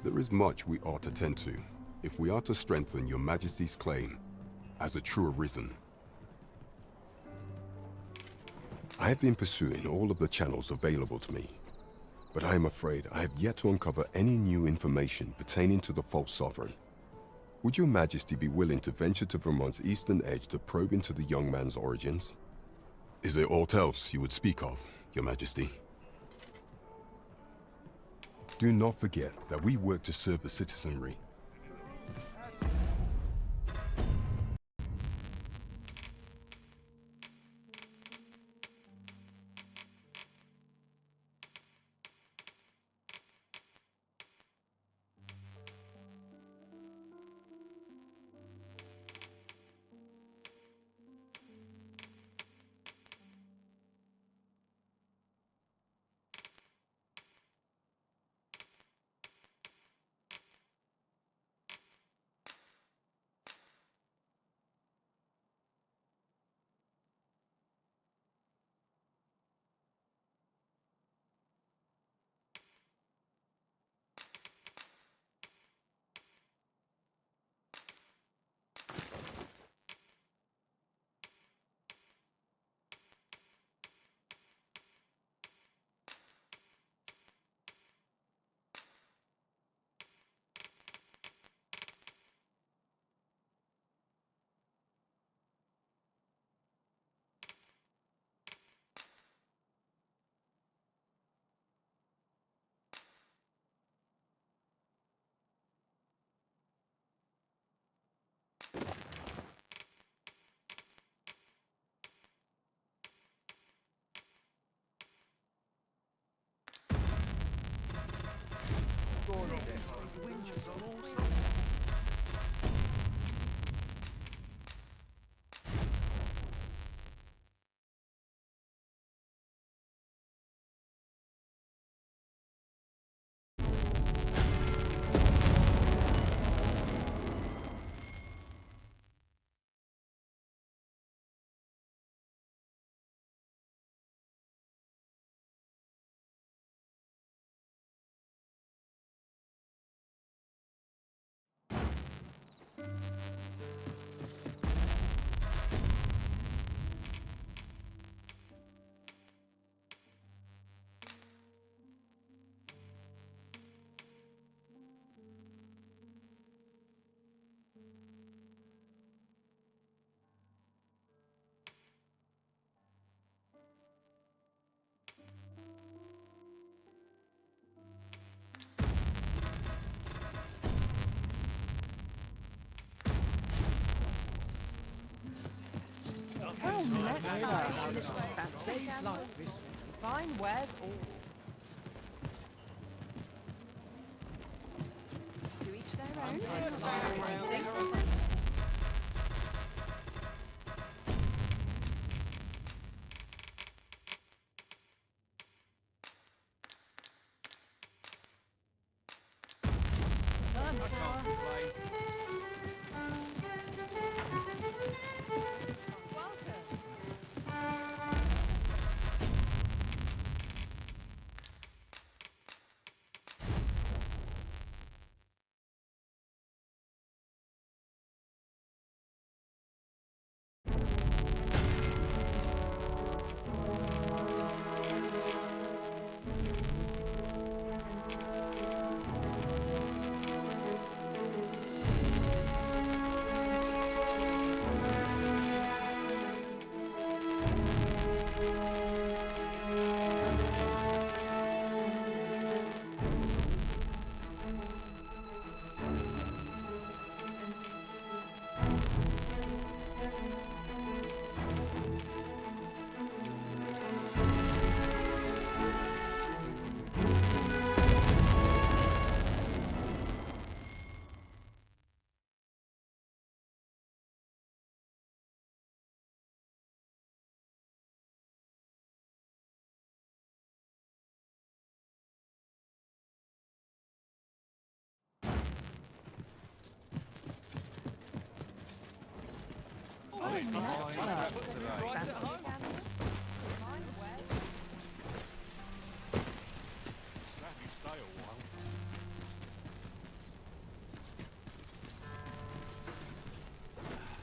There is much we ought to tend to, if we are to strengthen your Majesty's claim as a true Arisen. I have been pursuing all of the channels available to me, but I am afraid I have yet to uncover any new information pertaining to the false sovereign. Would your Majesty be willing to venture to Vermont's eastern edge to probe into the young man's origins? Is there aught else you would speak of, your Majesty? Do not forget that we work to serve the citizenry. Fine wears all. To each their own.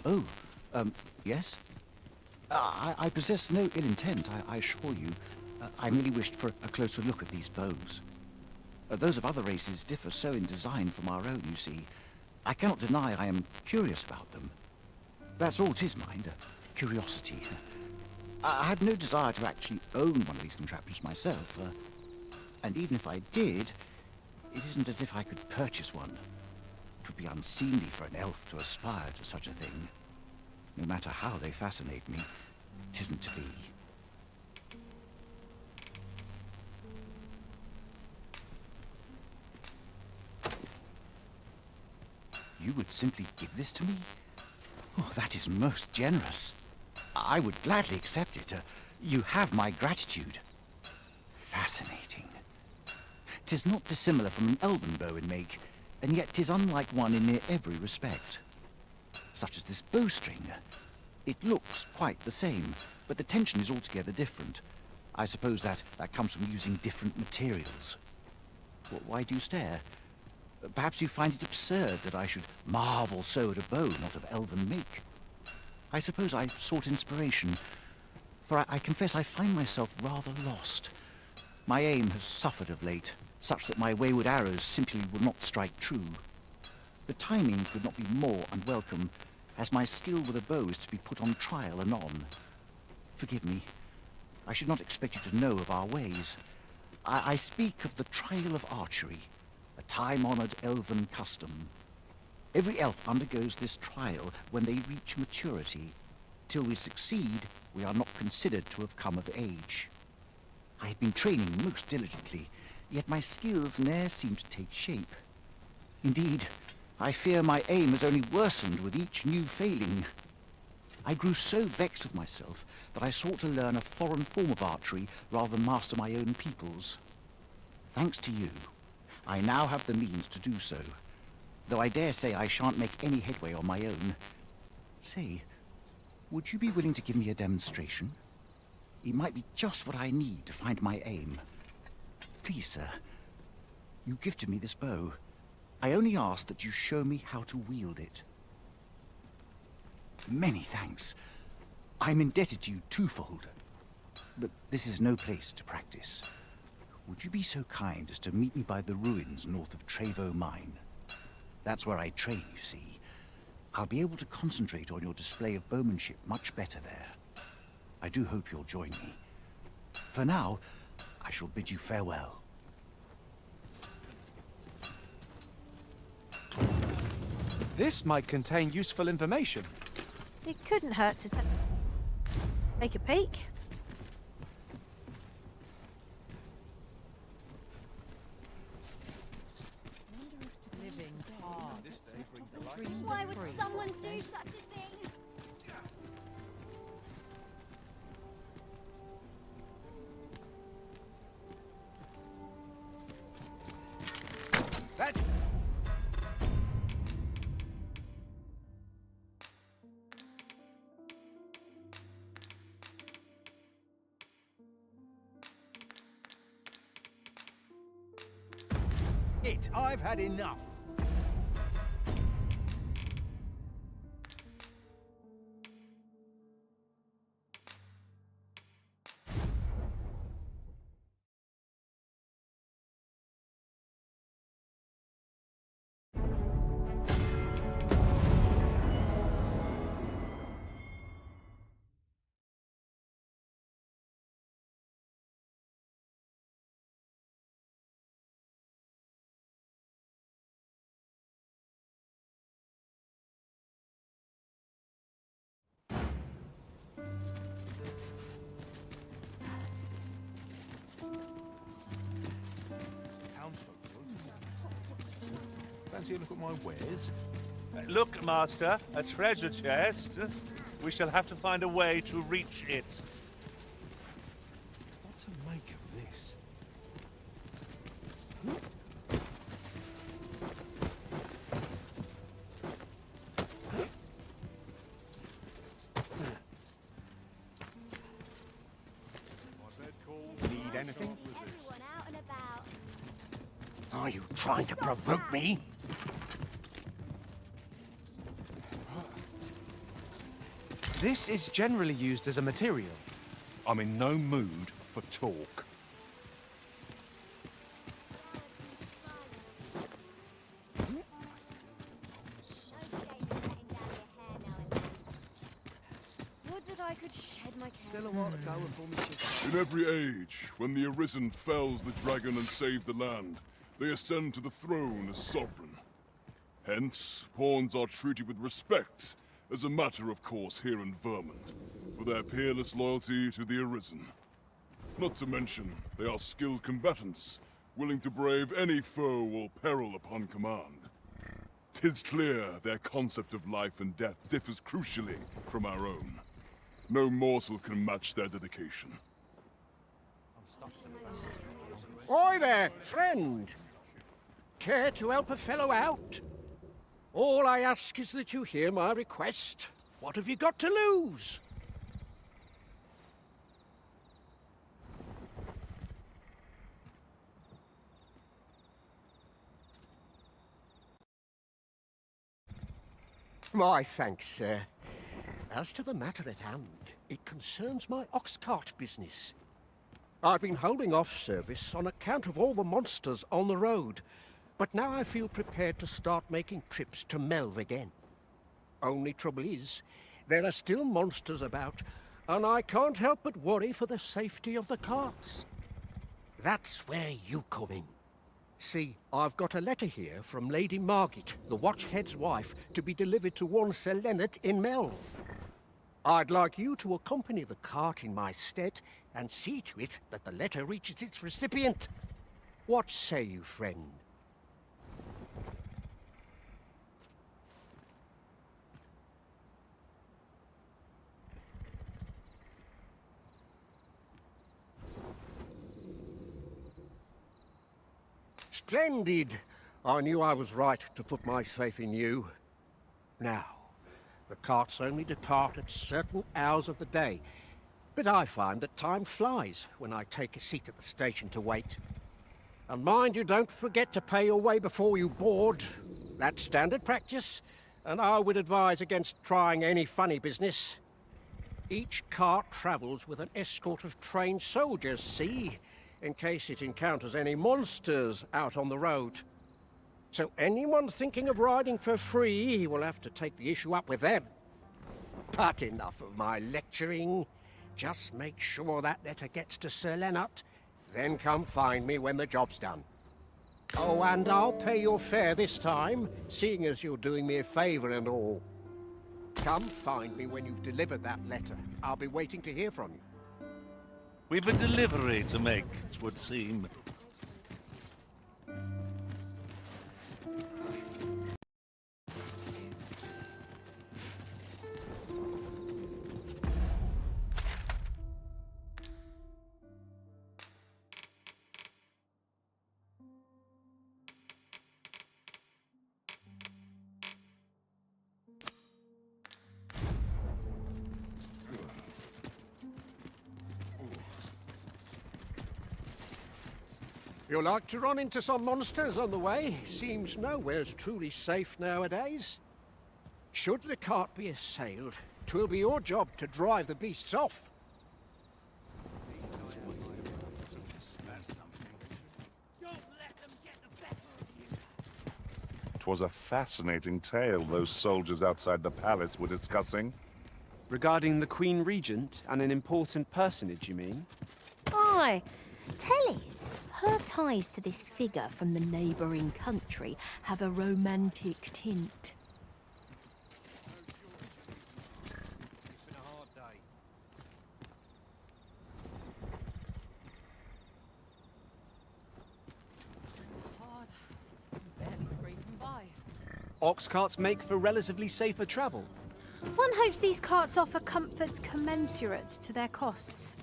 Oh, yes? I possess no ill intent, I assure you. I merely wished for a closer look at these bows. Those of other races differ so in design from our own, you see. I cannot deny I am curious about them. That's all 'tis, mind, curiosity. I have no desire to actually own one of these contraptions myself. And even if I did, it isn't as if I could purchase one. It would be unseemly for an elf to aspire to such a thing. No matter how they fascinate me, it isn't to be. You would simply give this to me? Oh, that is most generous. I would gladly accept it. You have my gratitude. Fascinating. 'Tis not dissimilar from an elven bow in make, and yet 'tis unlike one in near every respect. Such as this bowstring. It looks quite the same, but the tension is altogether different. I suppose that comes from using different materials. Why do you stare? Perhaps you find it absurd that I should marvel so at a bow not of elven make. I suppose I sought inspiration, for I confess I find myself rather lost. My aim has suffered of late, such that my wayward arrows simply will not strike true. The timing could not be more unwelcome, as my skill with a bow is to be put on trial anon. Forgive me. I should not expect you to know of our ways. I speak of the trial of archery, a time-honored elven custom. Every elf undergoes this trial when they reach maturity. Till we succeed, we are not considered to have come of age. I have been training most diligently, yet my skills ne'er seem to take shape. Indeed, I fear my aim has only worsened with each new failing. I grew so vexed with myself that I sought to learn a foreign form of archery rather than master my own people's. Thanks to you, I now have the means to do so, though I dare say I shan't make any headway on my own. Say, would you be willing to give me a demonstration? It might be just what I need to find my aim. Please, sir, you gifted me this bow. I only ask that you show me how to wield it. Many thanks. I'm indebted to you twofold. But this is no place to practice. Would you be so kind as to meet me by the ruins north of Trevo Mine? That's where I train, you see. I'll be able to concentrate on your display of bowmanship much better there. I do hope you'll join me. For now, I shall bid you farewell. This might contain useful information. It couldn't hurt to take a peek. Living's hard. Why would someone do such a thing? That's... I've had enough. Fancy a look at my wares? Look, Master, a treasure chest. We shall have to find a way to reach it. What to make of this? Are you trying to provoke me? This is generally used as a material. I'm in no mood for talk. Would that I could shed my cares. Still a while to go before me shit. In every age, when the Arisen fells the dragon and saves the land, they ascend to the throne as sovereign. Hence, pawns are treated with respect, as a matter of course here in Vermont, for their peerless loyalty to the Arisen. Not to mention, they are skilled combatants, willing to brave any foe or peril upon command. 'Tis clear their concept of life and death differs crucially from our own. No morsel can match their dedication. Oi there, friend! Care to help a fellow out? All I ask is that you hear my request. What have you got to lose? My thanks, sir. As to the matter at hand, it concerns my ox cart business. I've been holding off service on account of all the monsters on the road, but now I feel prepared to start making trips to Melv again. Only trouble is, there are still monsters about, and I can't help but worry for the safety of the carts. That's where you come in. See, I've got a letter here from Lady Margit, the Watchhead's wife, to be delivered to one Sir Leonard in Melv. I'd like you to accompany the cart in my stead and see to it that the letter reaches its recipient. What say you, friend? Splendid! I knew I was right to put my faith in you. Now, the carts only depart at certain hours of the day, but I find that time flies when I take a seat at the station to wait. And mind you don't forget to pay your way before you board. That's standard practice, and I would advise against trying any funny business. Each cart travels with an escort of trained soldiers, see? In case it encounters any monsters out on the road. So anyone thinking of riding for free will have to take the issue up with them. But enough of my lecturing. Just make sure that letter gets to Sir Leonard, then come find me when the job's done. Oh, and I'll pay your fare this time, seeing as you're doing me a favour and all. Come find me when you've delivered that letter. I'll be waiting to hear from you. We've a delivery to make, it would seem. You'll like to run into some monsters on the way. Seems nowhere's truly safe nowadays. Should the cart be assailed, 'twill be your job to drive the beasts off. 'Twas a fascinating tale those soldiers outside the palace were discussing. Regarding the Queen Regent and an important personage, you mean? Aye. Telly's. Her ties to this figure from the neighbouring country have a romantic tint. It's been a hard day. Hard. Barely scraping by. Ox carts make for relatively safer travel. One hopes these carts offer comfort commensurate to their costs.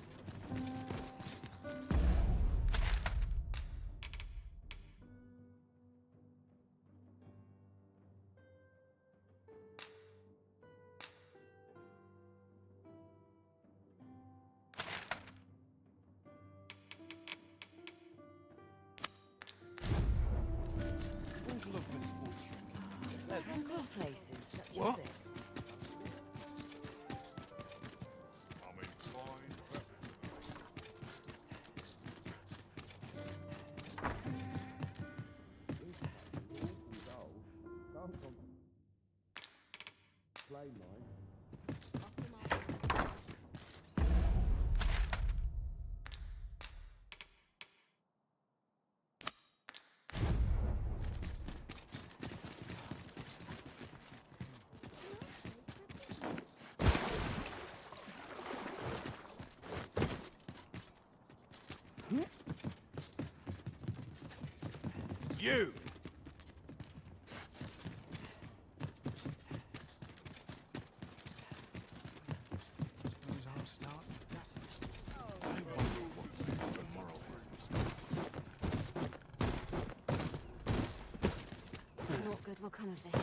Think of places such What? as this. I'm in fine weather. You! Suppose I'll start dusting. I wonder what tomorrow What good will come of this?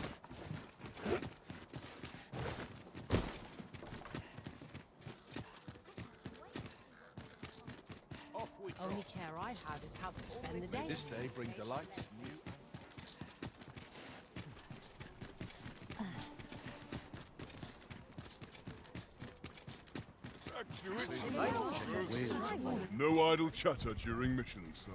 off we drop. Only care I have is how to spend the day. This day bring delights new. No idle chatter during missions, sir.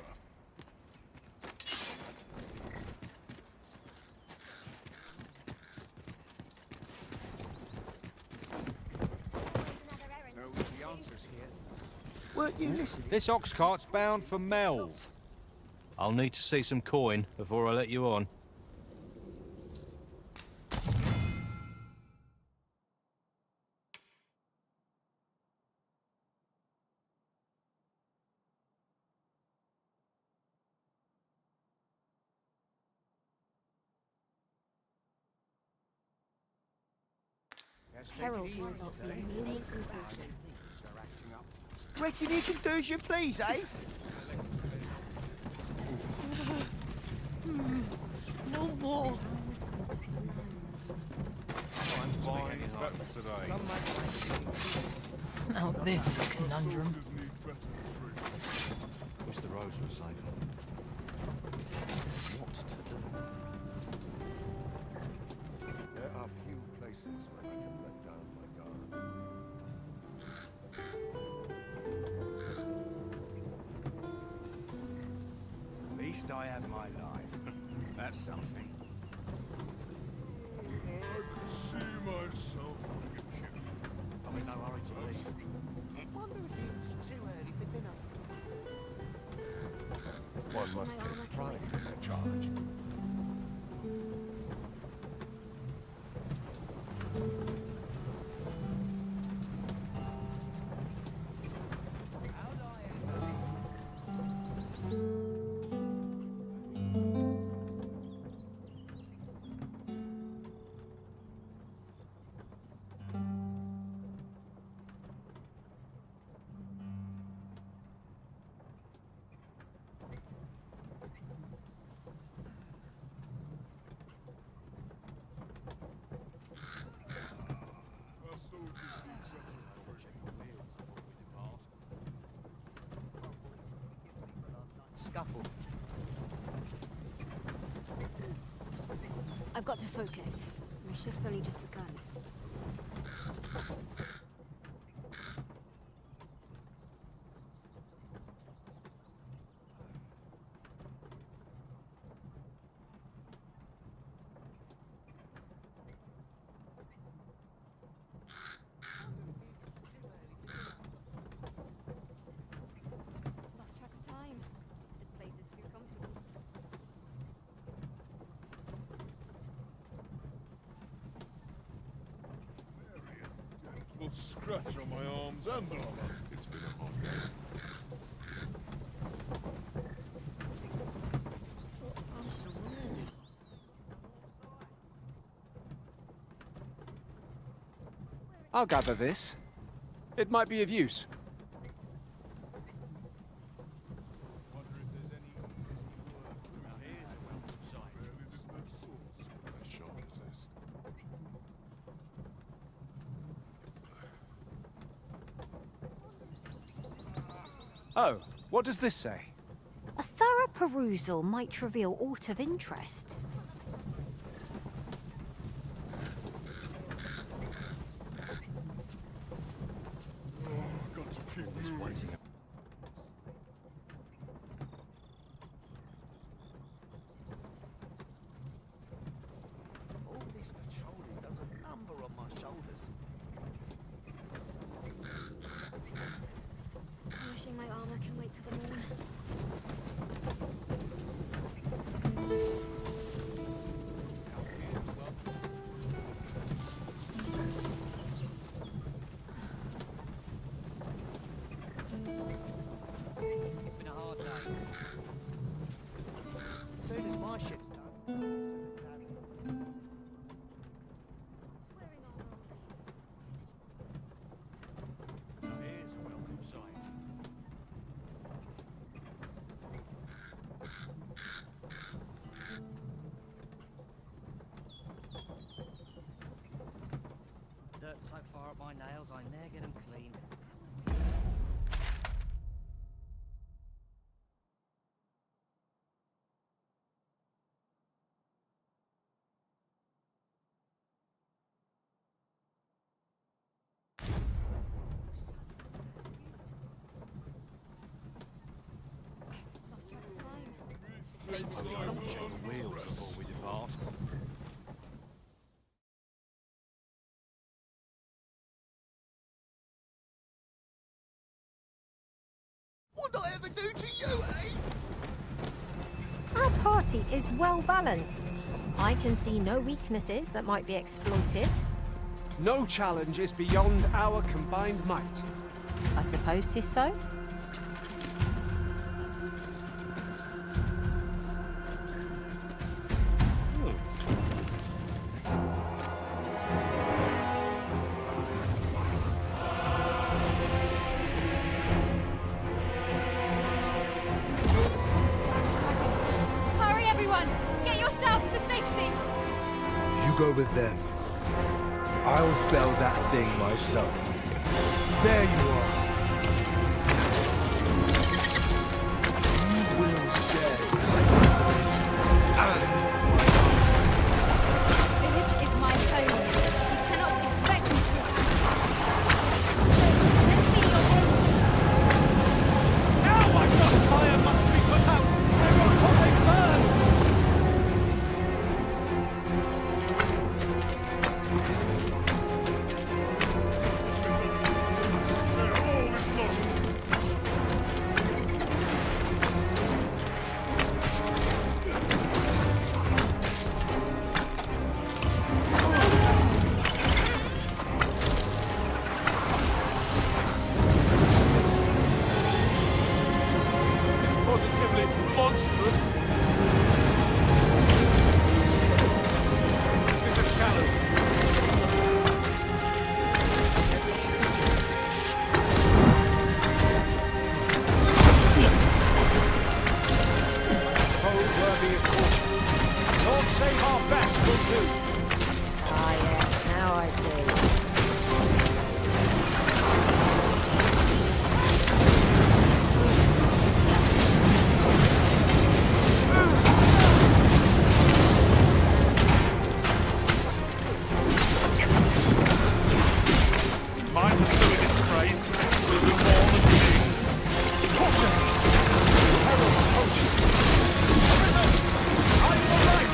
No easy answers here. Weren't you listening? This ox cart's bound for Melv. I'll need to see some coin before I let you on. Herald will result from Newman's vocation. Reckon you can do as you please, eh? No more. I'm fine today. Now this is a conundrum. Wish the roads were safer. What to do? There are few places where I can let down my guard. At least I have my life. That's something. I could see myself being killed. I'm in no hurry to leave. Wonder if it's too early for dinner. One must take pride in their charge. Our soldiers need such a Scuffle. I've got to focus. My shift's only just begun. Lost track of time. This place is too comfortable. will scratch on my arms and armor. It's been a hot day. I'm surrounded. I'll gather this. It might be of use. Wonder if there's any work around here. I shan't resist. Oh, what does this say? A thorough perusal might reveal aught of interest. armor can wait till the morn. It's been a hard day. As soon as my ship's done. Here's a welcome sight. Dirt so far up my nails, I ne'er get them clean. Lost track of time. Check the wheels before we depart. What did I ever do to you, eh? Our party is well balanced. I can see no weaknesses that might be exploited. No challenge is beyond our combined might. I suppose 'tis so. Hurry, everyone! Get yourselves to safety! You go with them. I'll fell that thing myself. There you are. You will share This village is my home. You cannot expect me to. Let me your end. Now my fire must be put out! Everyone hold their burns! Positively monstrous. It's a challenge. Code worthy of caution. Lord save our best will do. Ah yes, now I see. Mind the fluid it sprays will do more than sting. Caution! Peril approaches. Arisen! I will right!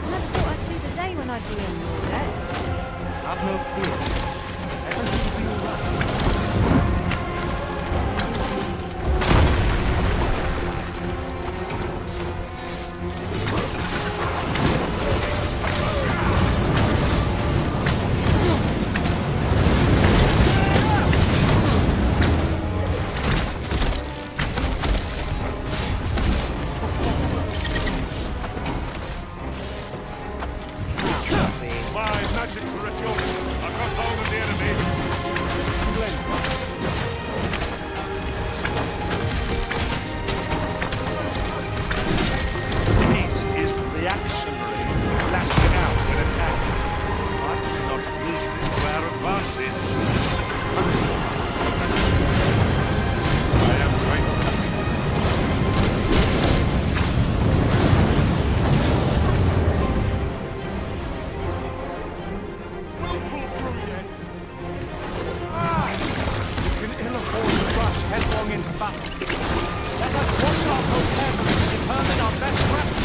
Never thought I'd see the day when I'd be in your debt. Have no fear. Everything will be alright. My magic's are at yours. I've got hold of the enemy. The beast is reactionary, lashing out when attacked. I cannot use this to our advantage. I am grateful. We'll pull through yet. You can ill afford to rush headlong into battle. Let us watch our vocabulary to determine our best weapon.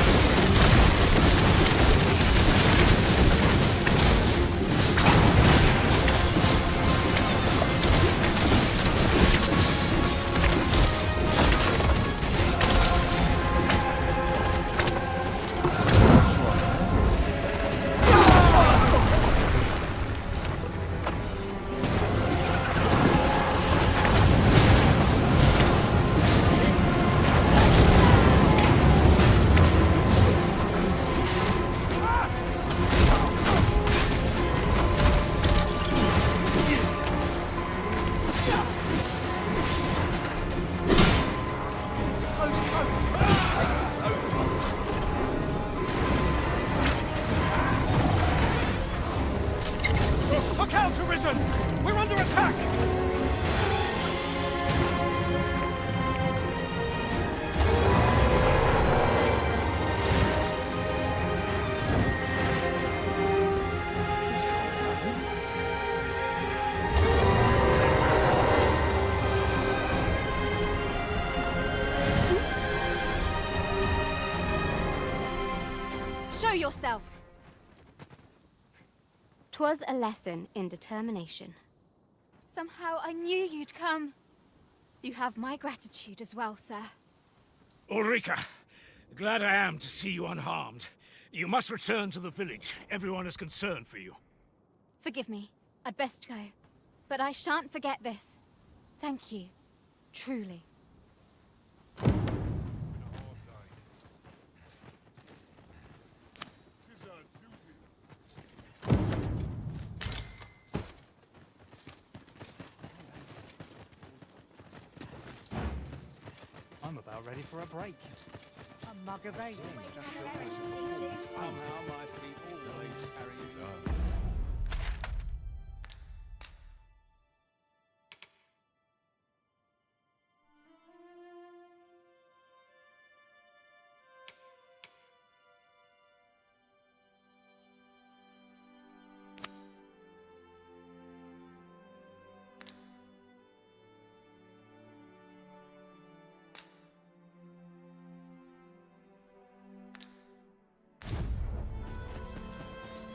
Show yourself! 'Twas a lesson in determination. Somehow I knew you'd come. You have my gratitude as well, sir. Ulrika, glad I am to see you unharmed. You must return to the village. Everyone is concerned for you. Forgive me. I'd best go. But I shan't forget this. Thank you. Truly. I'm about ready for a break. A mug of ale. Somehow my feet always carry you on.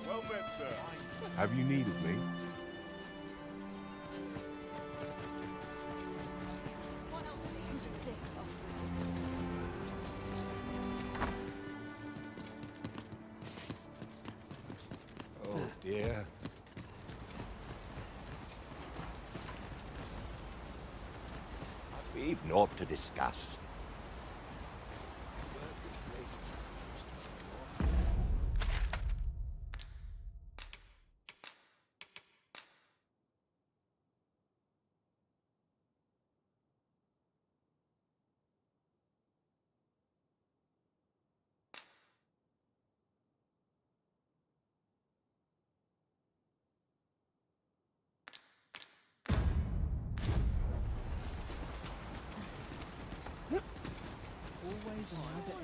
Well met, sir. Have you need of me? Oh dear. We've naught to discuss.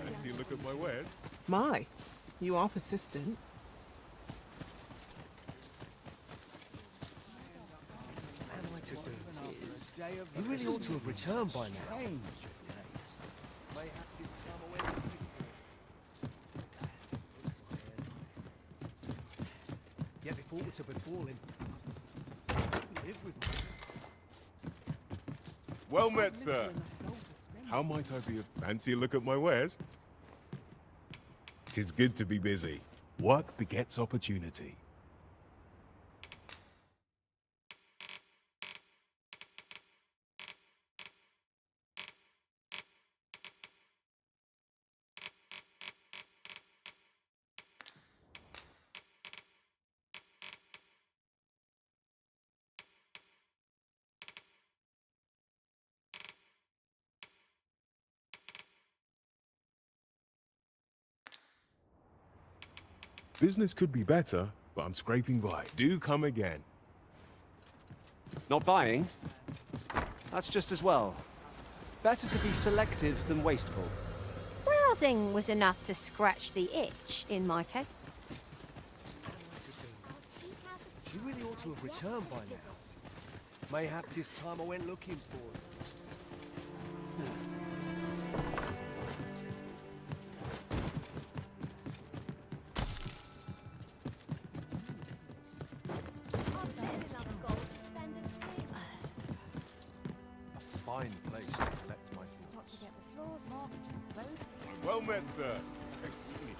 Fancy a look at my wares? My, you are persistent. You really ought to have returned by now. Yet before to befall him. Live with me. Well met, sir. How might I be of fancy a look at my wares? 'Tis good to be busy. Work begets opportunity. Business could be better, but I'm scraping by. Do come again. Not buying? That's just as well. Better to be selective than wasteful. Browsing was enough to scratch the itch, in my case. You really ought to have returned by now. Mayhap 'tis time I went looking for it. Fine place to collect my thoughts. Got to get the floors marked, closed. Well met, sir.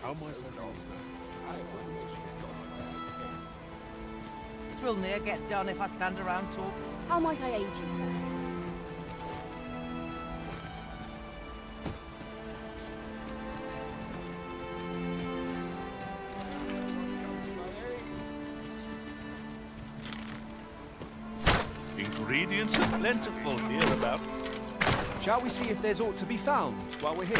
How might I help, sir? Twill near get done if I stand around talking. How might I aid you, sir? Ingredients are plentiful hereabouts. Shall we see if there's aught to be found while we're here?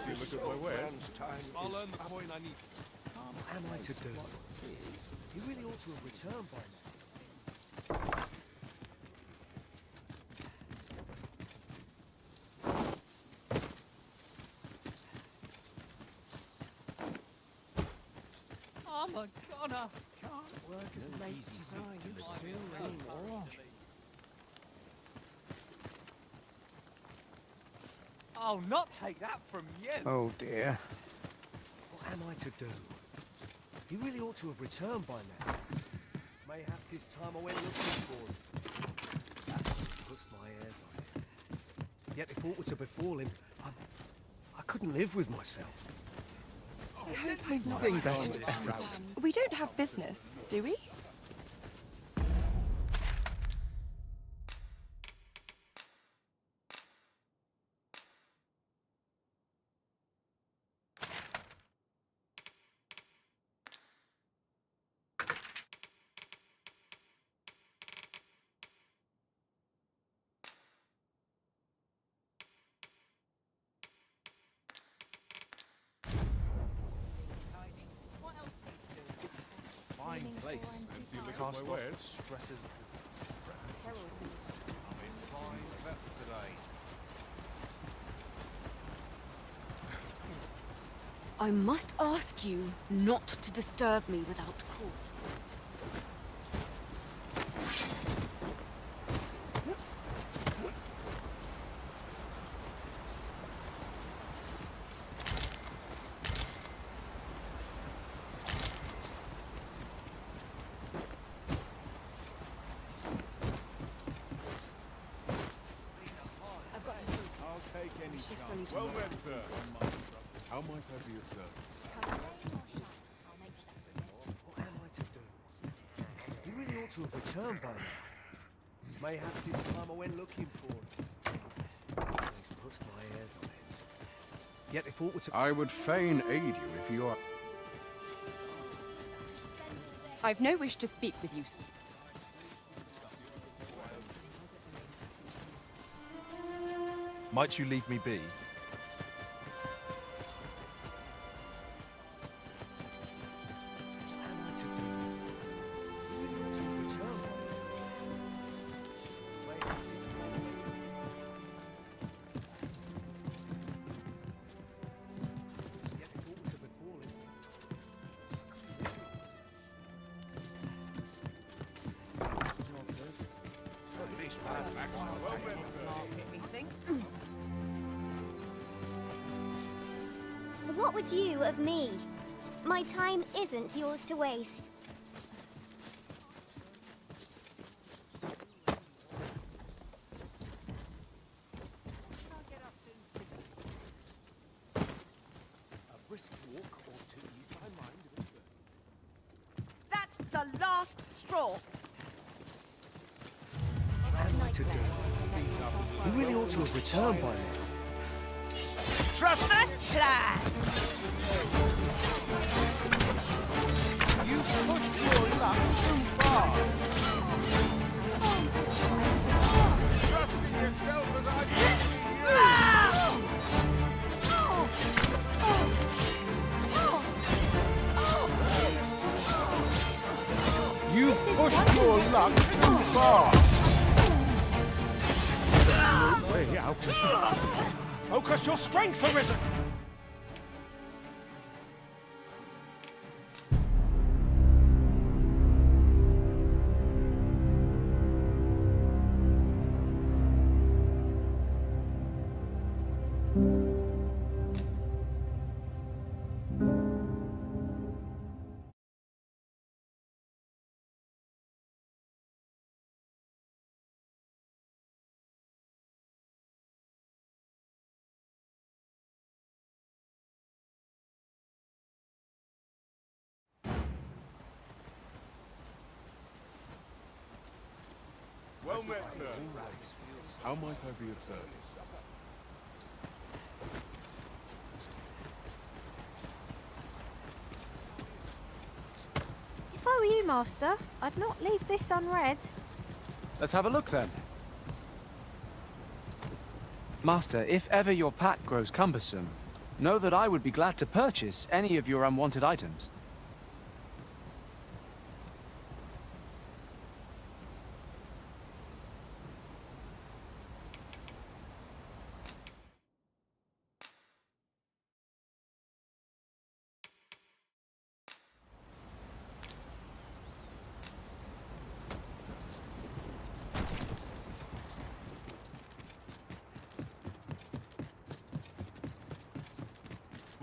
Look at my wares. I'll learn the coin I need. What am I to do? You really ought to have returned by now. my Connor! Can't work as late as I used to anymore. I'll not take that from you! Oh dear. What am I to do? He really ought to have returned by now. Mayhap 'tis time I went looking for him. That puts my airs on him. Yet if aught were to befall him, I couldn't live with myself. Think best efforts. We don't have business, do we? Fine place. Cast off the stresses of the... I'm in fine prep today. I must ask you not to disturb me without cause. Well met, sir. How might I be of service? What am I to do? He really ought to have returned by now. Mayhap 'tis time I went looking for him. He's puts my airs on him. Yet if aught were to... I would fain aid you if you are... I've no wish to speak with you. Might you leave me be? What would you of me? My time isn't yours to waste. A brisk walk ought to ease my mind a bit. That's the last straw! What am I to do? He really ought to have returned by now. Trust us, plan! You pushed your luck too far. Trust in yourself as I trust in you! You pushed your luck too far. No way out of this. Focus your strength, Arisen! Well met, sir. How might I be of service? If I were you, Master, I'd not leave this unread. Let's have a look then. Master, if ever your pack grows cumbersome, know that I would be glad to purchase any of your unwanted items.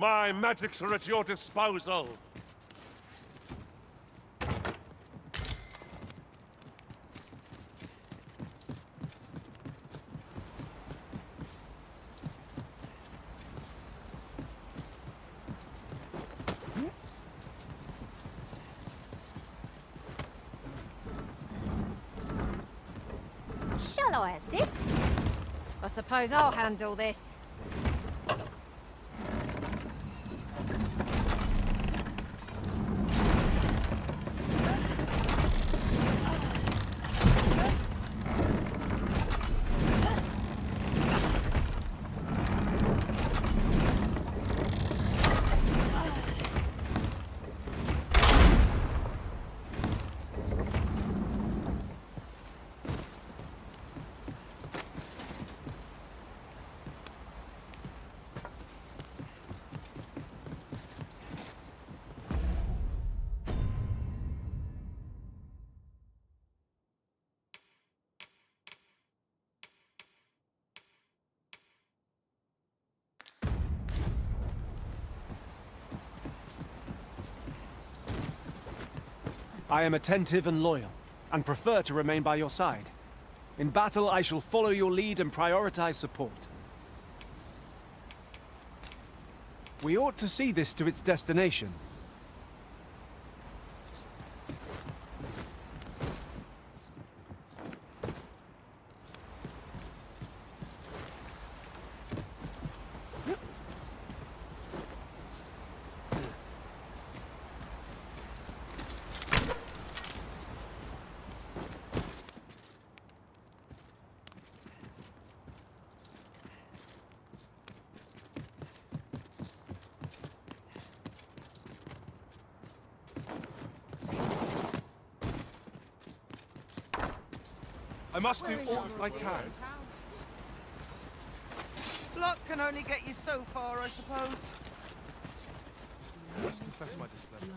My magics are at your disposal. Shall I assist? I suppose I'll handle this. I am attentive and loyal, and prefer to remain by your side. In battle, I shall follow your lead and prioritize support. We ought to see this to its destination. I must do all I can. Luck can only get you so far, I suppose. I must confess my displeasure.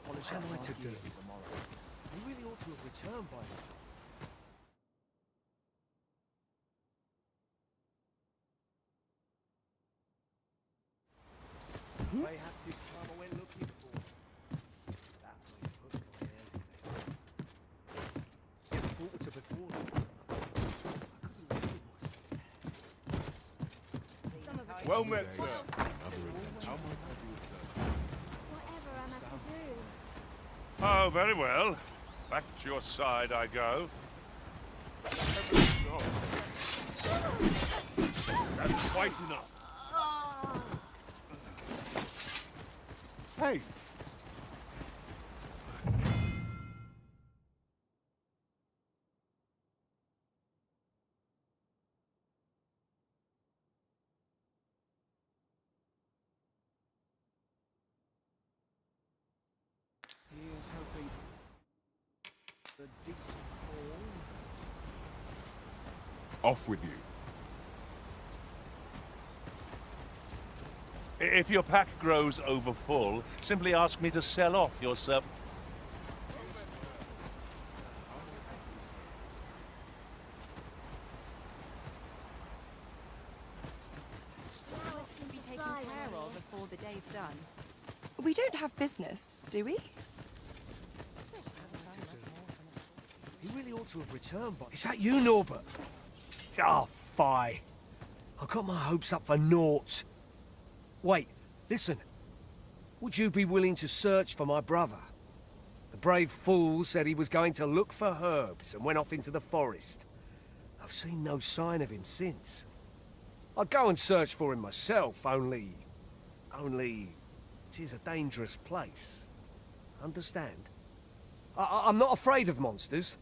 What am I to do? You really ought to have returned by now. Mayhaps this time I went looking for. That place pushed my ears in. Get forward to before. Well met, sir. Whatever am I to do? Oh, very well. Back to your side I go. That's quite enough. Hey! Here's hoping a decent haul. Off with you. If your pack grows over full, simply ask me to sell off your serv... Be taken care of before the day's done. We don't have business, do we? He really ought to have returned by... Is that you, Norbert? Ah, fie. I got my hopes up for naught. Wait, listen. Would you be willing to search for my brother? The brave fool said he was going to look for herbs and went off into the forest. I've seen no sign of him since. I'd go and search for him myself, only... it is a dangerous place. Understand? I'm not afraid of monsters,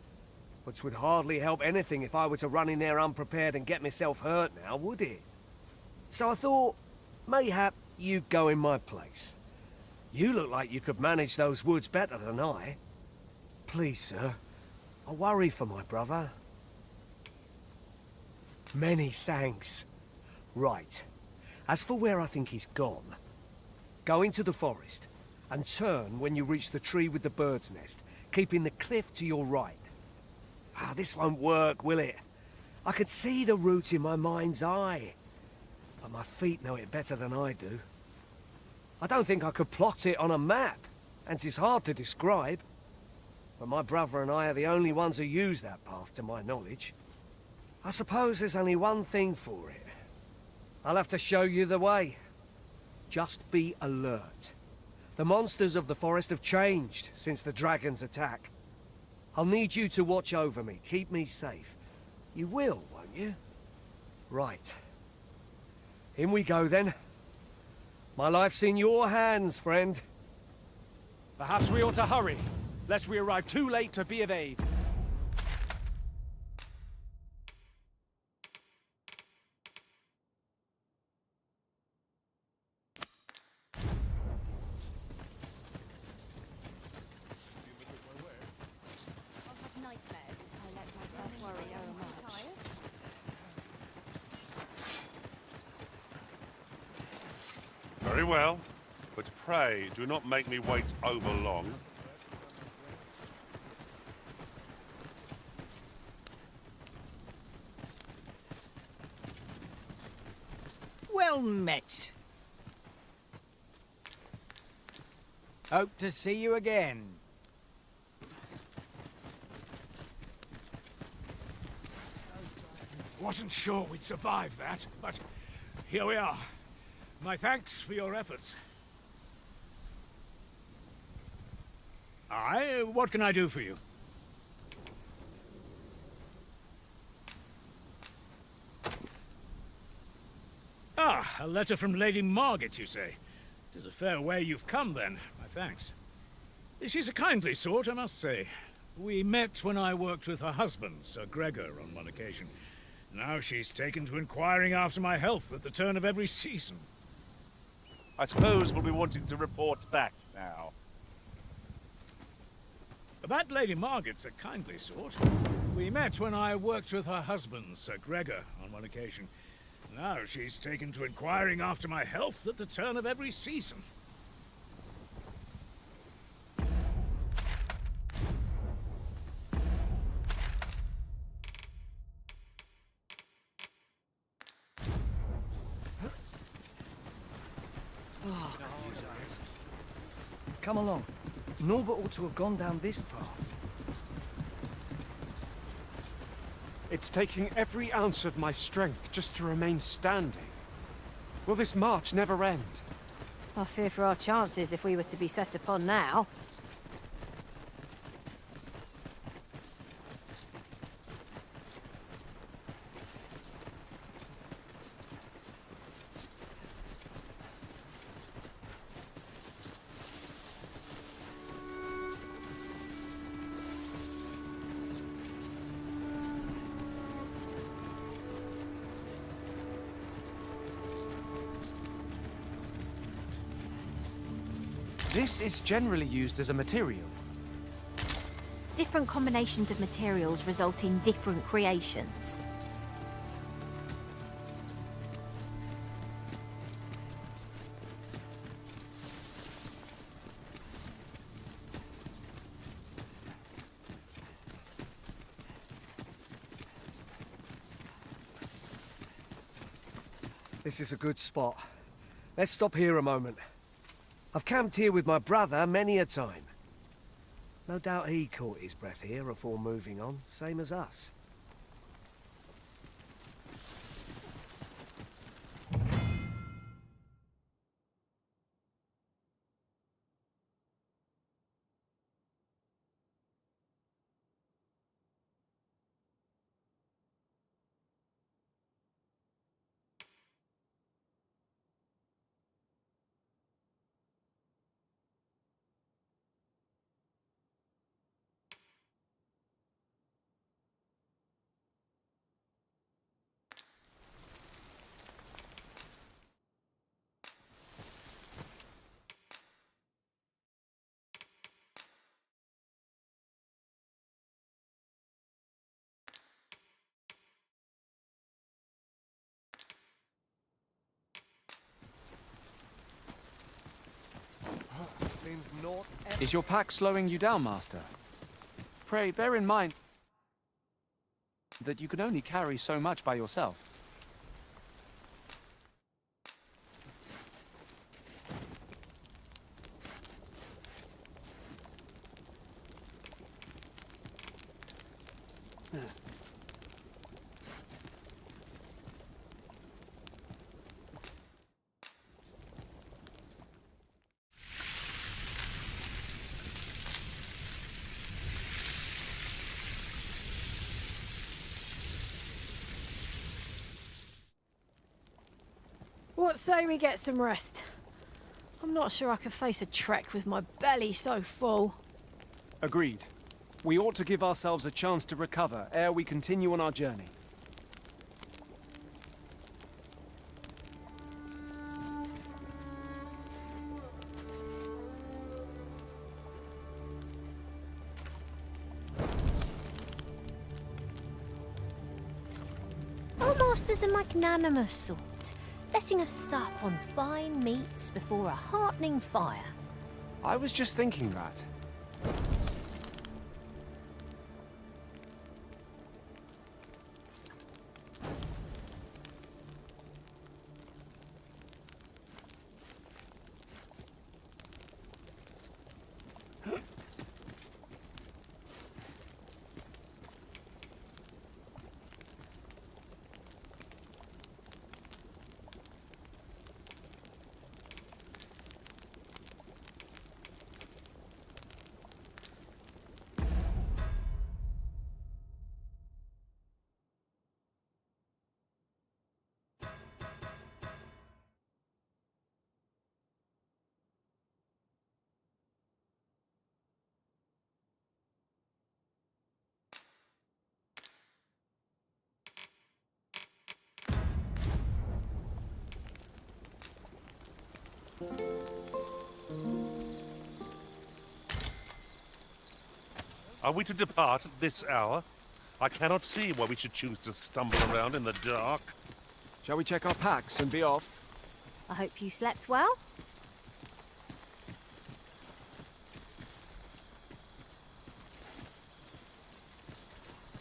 but 'twould hardly help anything if I were to run in there unprepared and get myself hurt now, would it? So I thought, mayhap you'd go in my place. You look like you could manage those woods better than I. Please, sir, I worry for my brother. Many thanks. Right. As for where I think he's gone, go into the forest and turn when you reach the tree with the bird's nest, keeping the cliff to your right. Ah, this won't work, will it? I can see the route in my mind's eye, but my feet know it better than I do. I don't think I could plot it on a map, and it's hard to describe. But my brother and I are the only ones who use that path, to my knowledge. I suppose there's only one thing for it. I'll have to show you the way. Just be alert. The monsters of the forest have changed since the dragon's attack. I'll need you to watch over me, keep me safe. You will, won't you? Right. In we go, then. My life's in your hands, friend. Perhaps we ought to hurry, lest we arrive too late to be of aid. Very well, but pray do not make me wait over long. Well met. Hope to see you again. Wasn't sure we'd survive that, but here we are. My thanks for your efforts. Aye, what can I do for you? Ah, a letter from Lady Margaret, you say? 'Tis a fair way you've come, then. My thanks. She's a kindly sort, I must say. We met when I worked with her husband, Sir Gregor, on one occasion. Now she's taken to inquiring after my health at the turn of every season. I suppose we'll be wanting to report back now. That Lady Margaret's a kindly sort. We met when I worked with her husband, Sir Gregor, on one occasion. Now she's taken to inquiring after my health at the turn of every season. Come along. Norbert ought to have gone down this path. It's taking every ounce of my strength just to remain standing. Will this march never end? I fear for our chances if we were to be set upon now. This is generally used as a material. Different combinations of materials result in different creations. This is a good spot. Let's stop here a moment. I've camped here with my brother many a time. No doubt he caught his breath here before moving on, same as us. Seems not Is your pack slowing you down, Master? Pray, bear in mind that you can only carry so much by yourself. What say we get some rest? I'm not sure I could face a trek with my belly so full. Agreed. We ought to give ourselves a chance to recover ere we continue on our journey. Our master's a magnanimous sort, letting us sup on fine meats before a heartening fire. I was just thinking that. Are we to depart at this hour? I cannot see why we should choose to stumble around in the dark. Shall we check our packs and be off? I hope you slept well.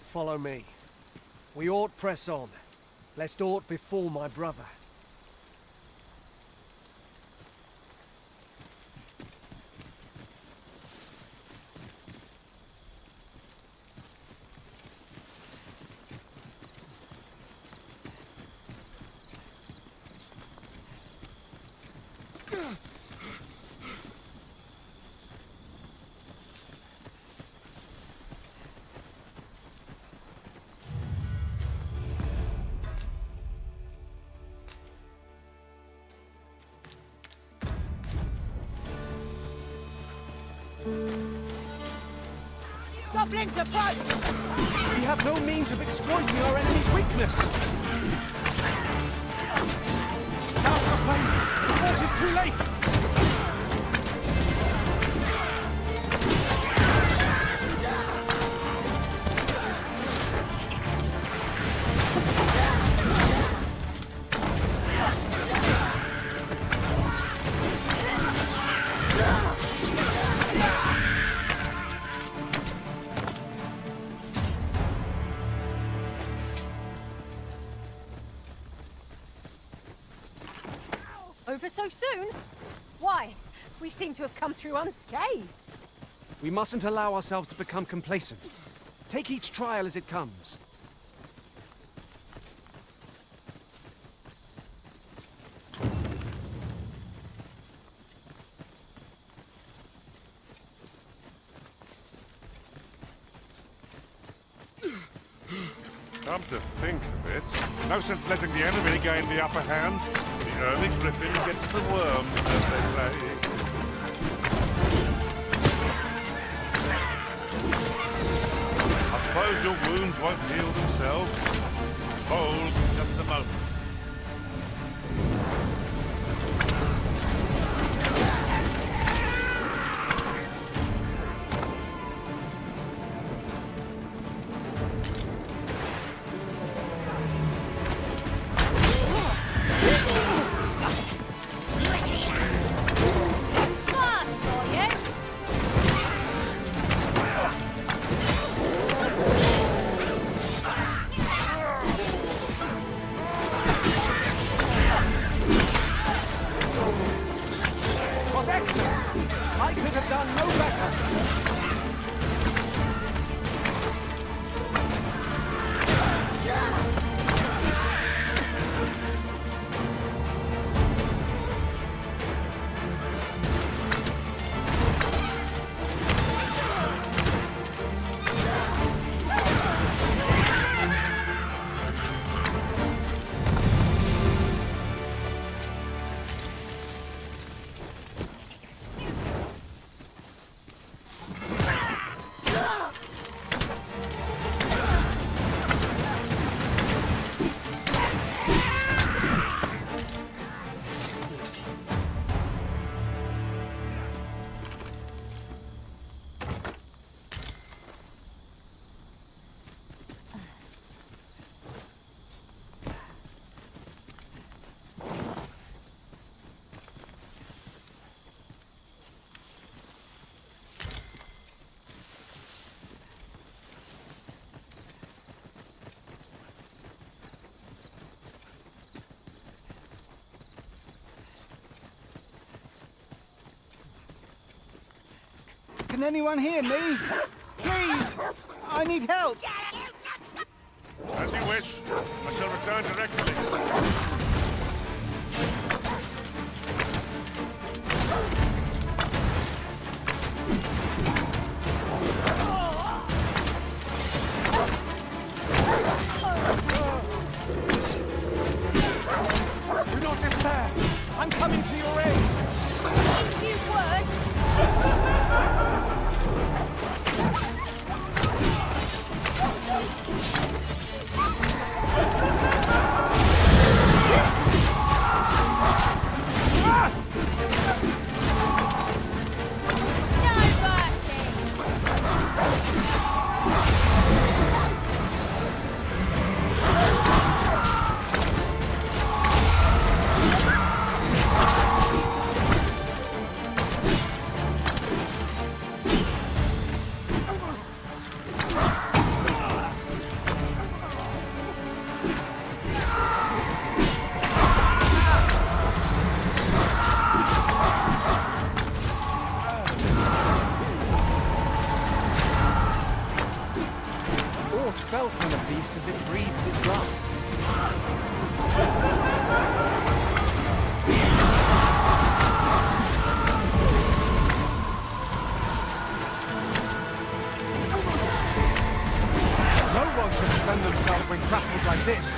Follow me. We ought press on, lest aught befall my brother. Goblins approach! We have no means of exploiting our enemy's weakness. Cast the flames! The fort is too late! Over so soon? Why? We seem to have come through unscathed. We mustn't allow ourselves to become complacent. Take each trial as it comes. Come to think of it, no sense letting the enemy gain the upper hand. The early griffin gets the worm, as they say. I suppose your wounds won't heal themselves. Hold just a moment. Can anyone hear me? Please! I need help! As you wish. I shall return directly. Do not despair. I'm coming to your aid. Use words. Fell from the beast as it breathed its last. No one can defend themselves when grappled like this.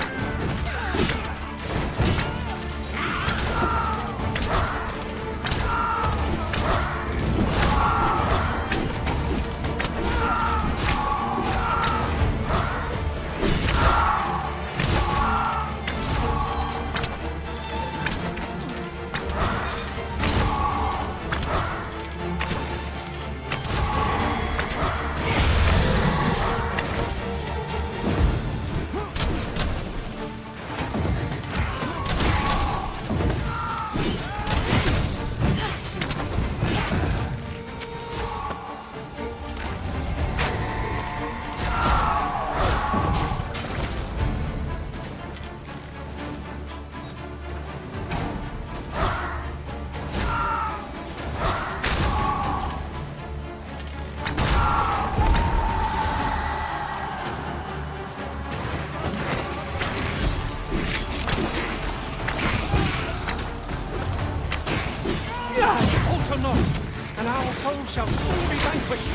Shall soon be vanquished.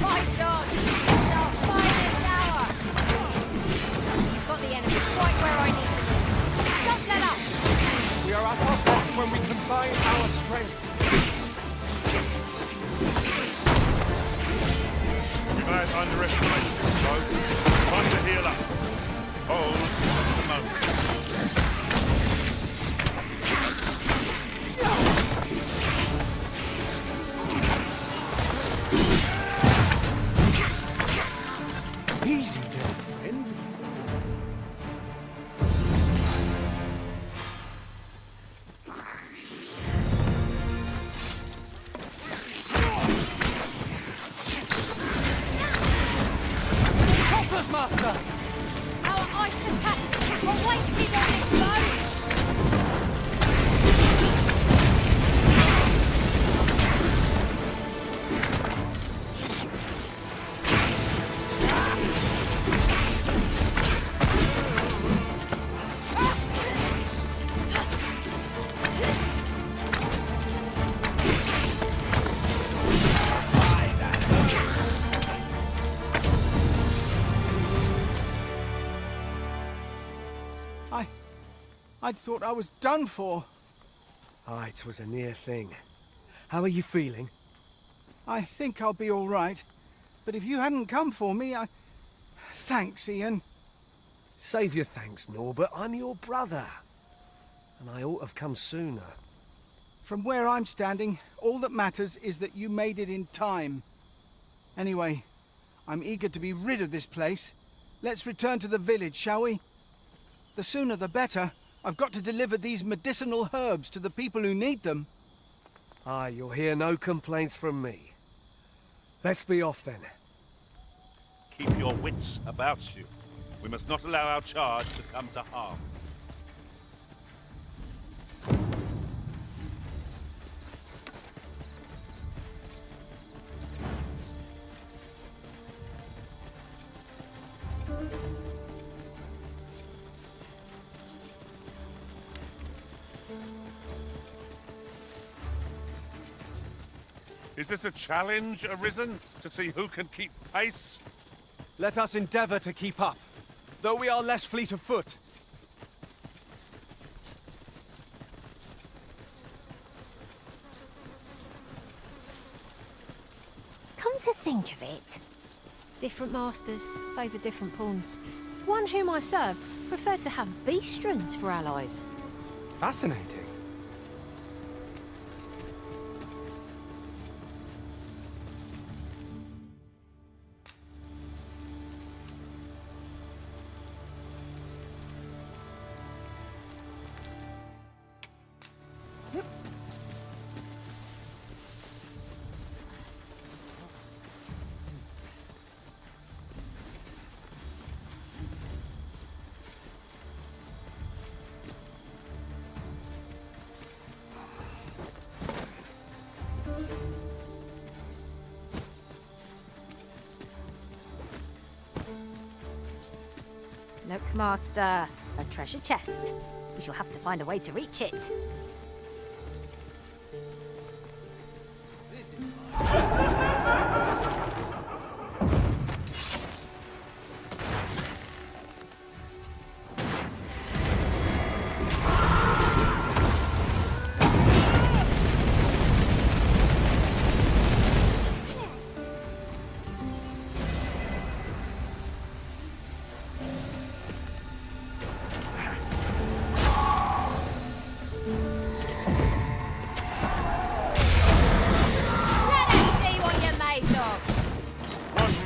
Fight on! Our finest hour! Got the enemy quite where I need them. Don't let up! We are at our best when we combine our strength. We may have underestimated this foe. Time to heal up. Hold the moment. Easy there, friend. Choppers, Master! Our ice attacks were wasted on this boat! I'd thought I was done for. Aye, it was a near thing. How are you feeling? I think I'll be all right. But if you hadn't come for me, Thanks, Ian. Save your thanks, Norbert. I'm your brother. And I ought to have come sooner. From where I'm standing, all that matters is that you made it in time. Anyway, I'm eager to be rid of this place. Let's return to the village, shall we? The sooner the better. I've got to deliver these medicinal herbs to the people who need them. Aye, you'll hear no complaints from me. Let's be off then. Keep your wits about you. We must not allow our charge to come to harm. Is this a challenge, Arisen? To see who can keep pace? Let us endeavor to keep up, though we are less fleet of foot. Come to think of it, different masters favour different pawns. One whom I served preferred to have beastrons for allies. Fascinating. Look, Master, a treasure chest. We shall have to find a way to reach it.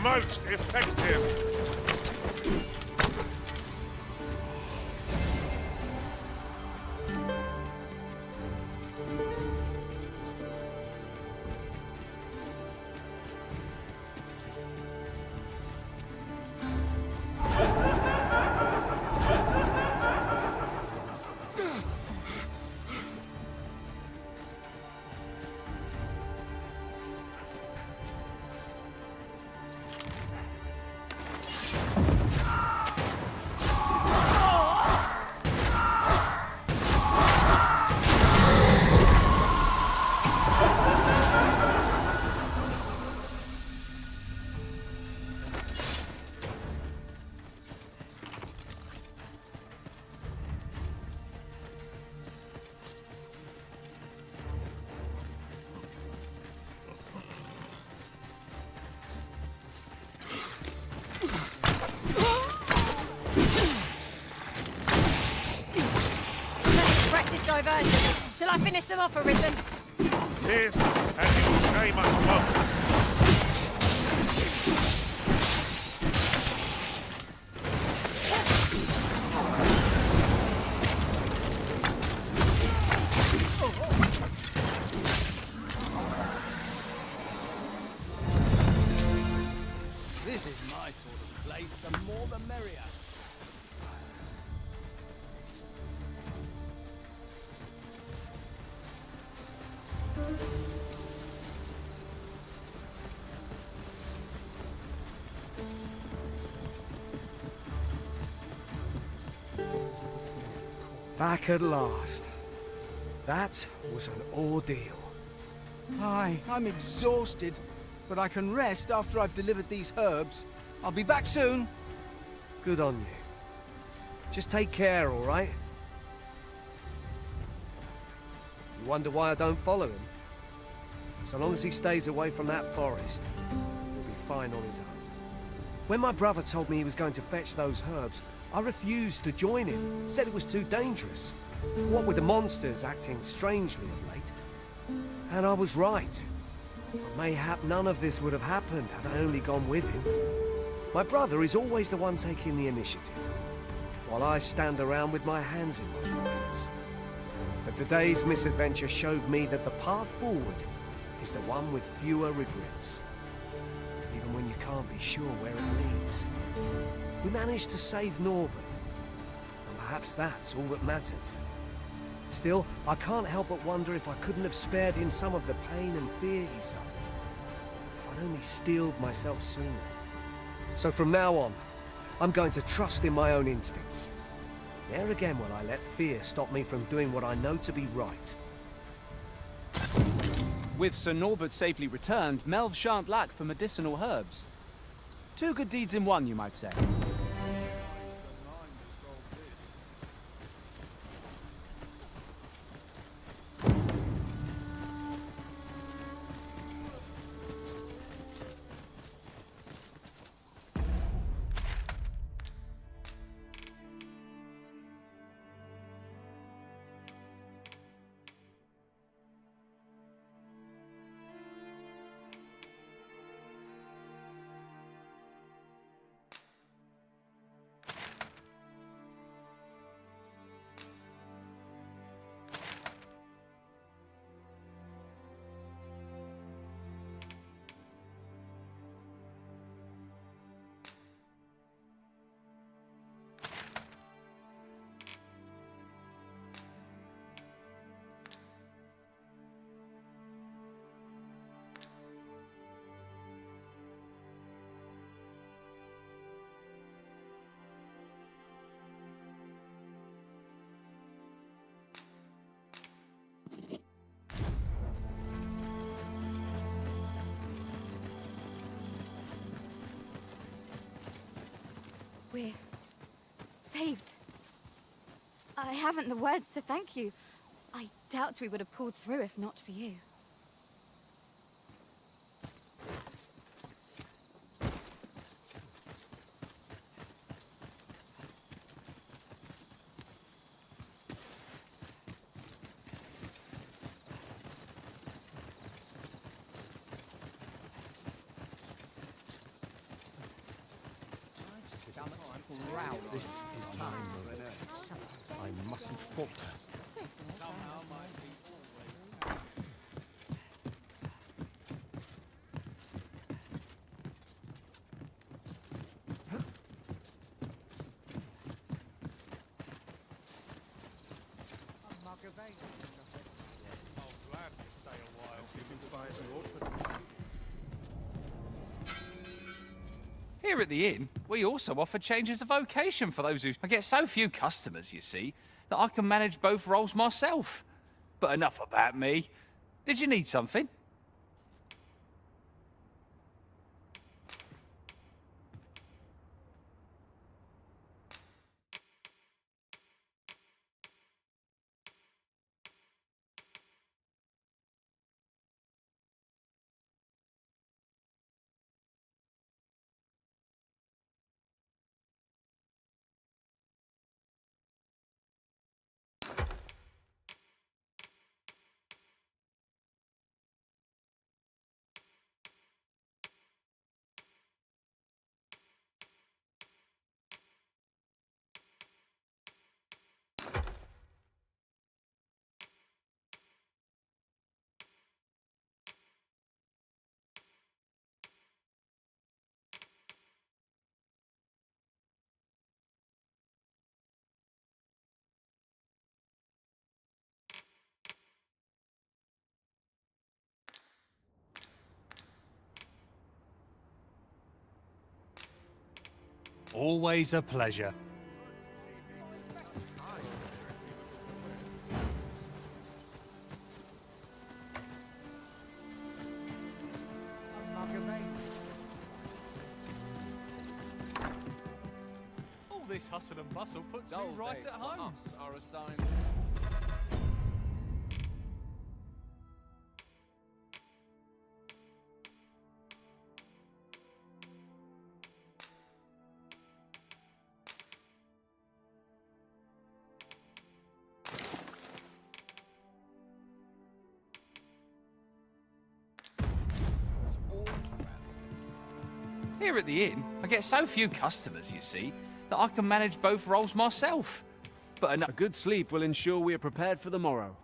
Most effective. Diversion. Shall I finish them off, Arisen? This, and you shame us both. This is my sort of place. The more the merrier. Back at last. That was an ordeal. Aye, I'm exhausted, but I can rest after I've delivered these herbs. I'll be back soon. Good on you. Just take care, all right? You wonder why I don't follow him? So long as he stays away from that forest, he'll be fine on his own. When my brother told me he was going to fetch those herbs, I refused to join him, said it was too dangerous. What with the monsters acting strangely of late. And I was right. But mayhap none of this would have happened had I only gone with him. My brother is always the one taking the initiative, while I stand around with my hands in my pockets. But today's misadventure showed me that the path forward is the one with fewer regrets. Even when you can't be sure where it leads. We managed to save Norbert, and perhaps that's all that matters. Still, I can't help but wonder if I couldn't have spared him some of the pain and fear he suffered. If I'd only steeled myself sooner. So from now on, I'm going to trust in my own instincts. Ne'er again will I let fear stop me from doing what I know to be right. With Sir Norbert safely returned, Melv shan't lack for medicinal herbs. Two good deeds in one, you might say. We're saved. I haven't the words to thank you. I doubt we would have pulled through if not for you. This is my moment. I mustn't falter. Here at the inn, we also offer changes of vocation for those who... I get so few customers, you see, that I can manage both roles myself. But enough about me. Did you need something? Always a pleasure. All this hustle and bustle puts me right at home. Are assigned. Here at the inn, I get so few customers, you see, that I can manage both roles myself. But a good sleep will ensure we are prepared for the morrow.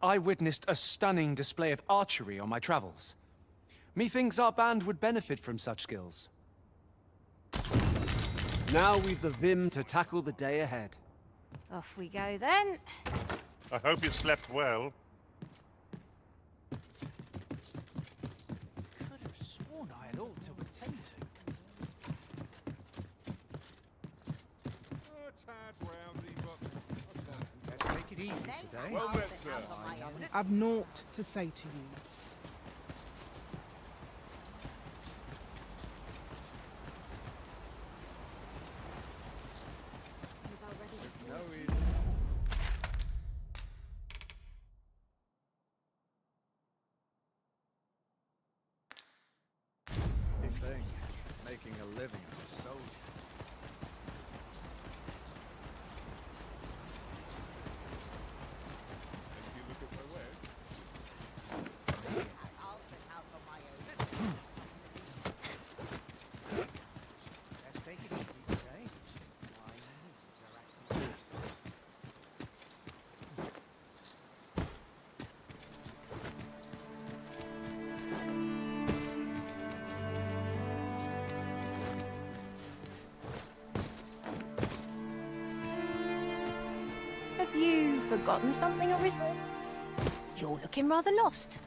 I witnessed a stunning display of archery on my travels. Methinks our band would benefit from such skills. Now we've the vim to tackle the day ahead. Off we go then. I hope you slept well. Could have sworn I had all to attend to. Let's take it easy today. Well met, sir. I've naught to say to you. Thing, making a living as a soldier. Let's see a look at my wares. Let's take it easy today. Have you forgotten something, Arisen? You're looking rather lost.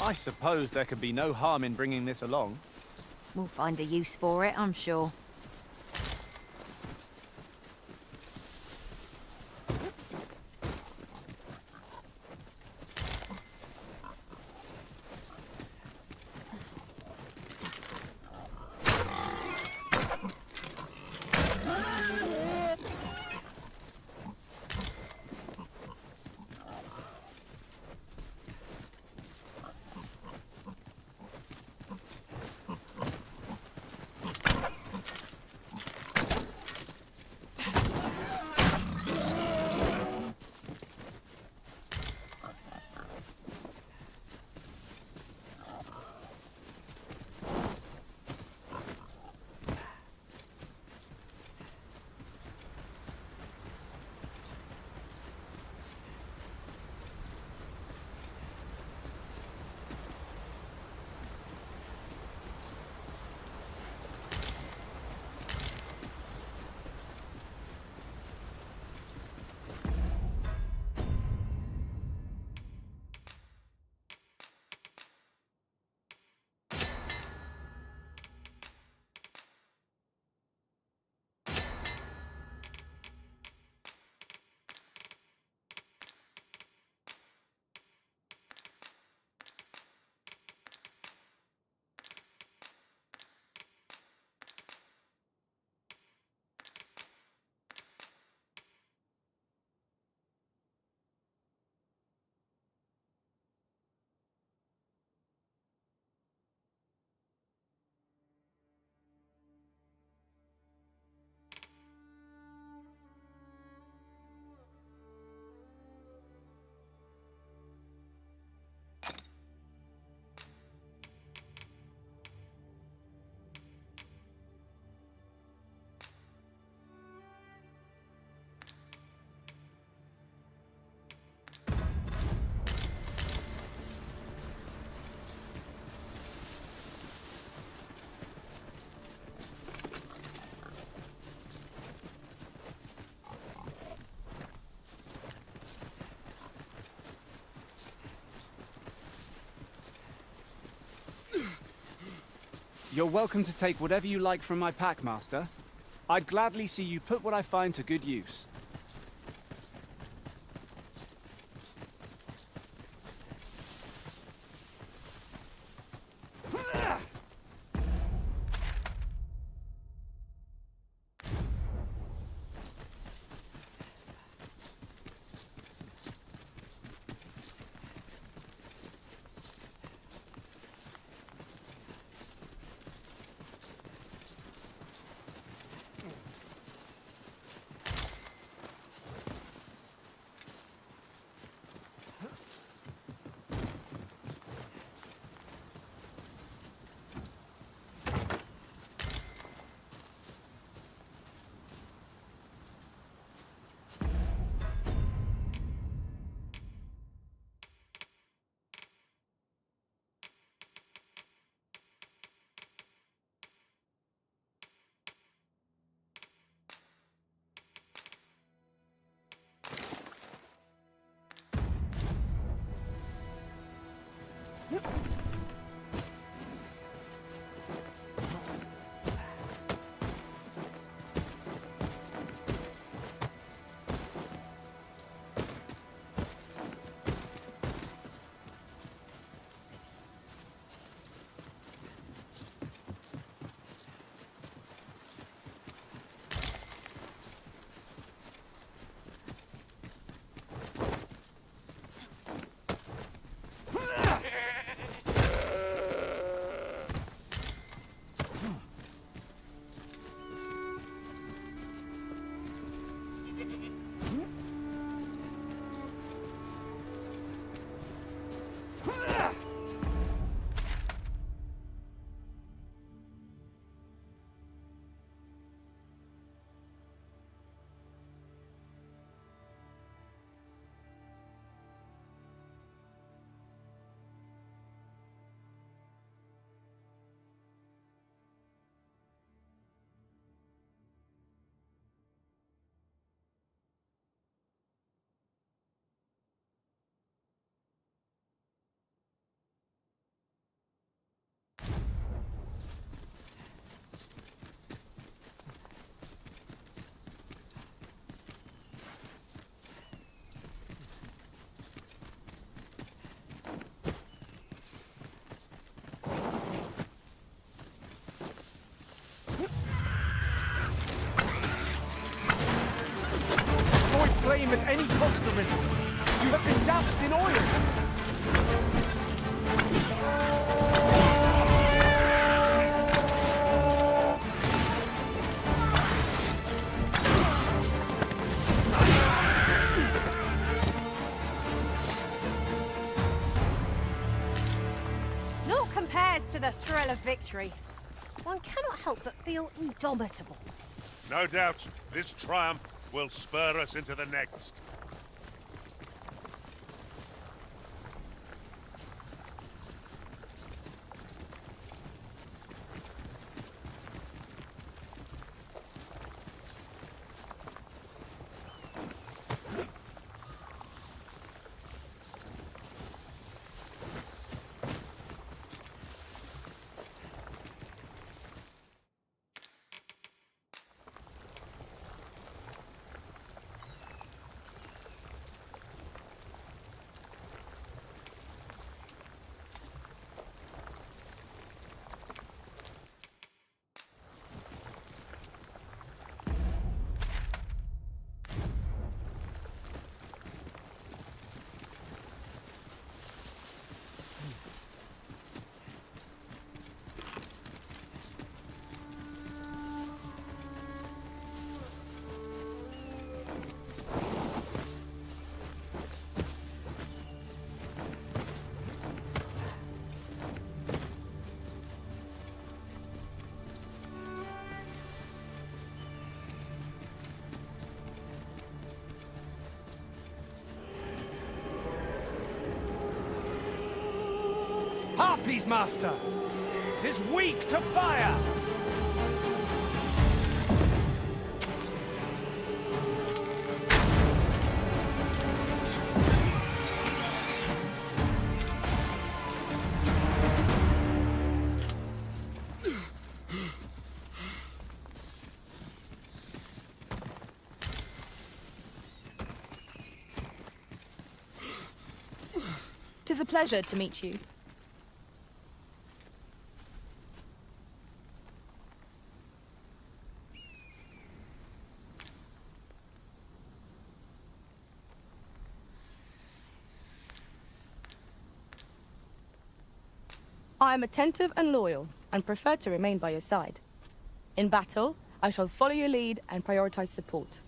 I suppose there could be no harm in bringing this along. We'll find a use for it, I'm sure. You're welcome to take whatever you like from my pack, Master. I'd gladly see you put what I find to good use. Flame at any cost, Arisen. You have been doused in oil. Naught compares to the thrill of victory. One cannot help but feel indomitable. No doubt, this triumph will spur us into the next. Harpies, Master! 'Tis weak to fire! 'Tis a pleasure to meet you. I am attentive and loyal, and prefer to remain by your side. In battle, I shall follow your lead and prioritize support.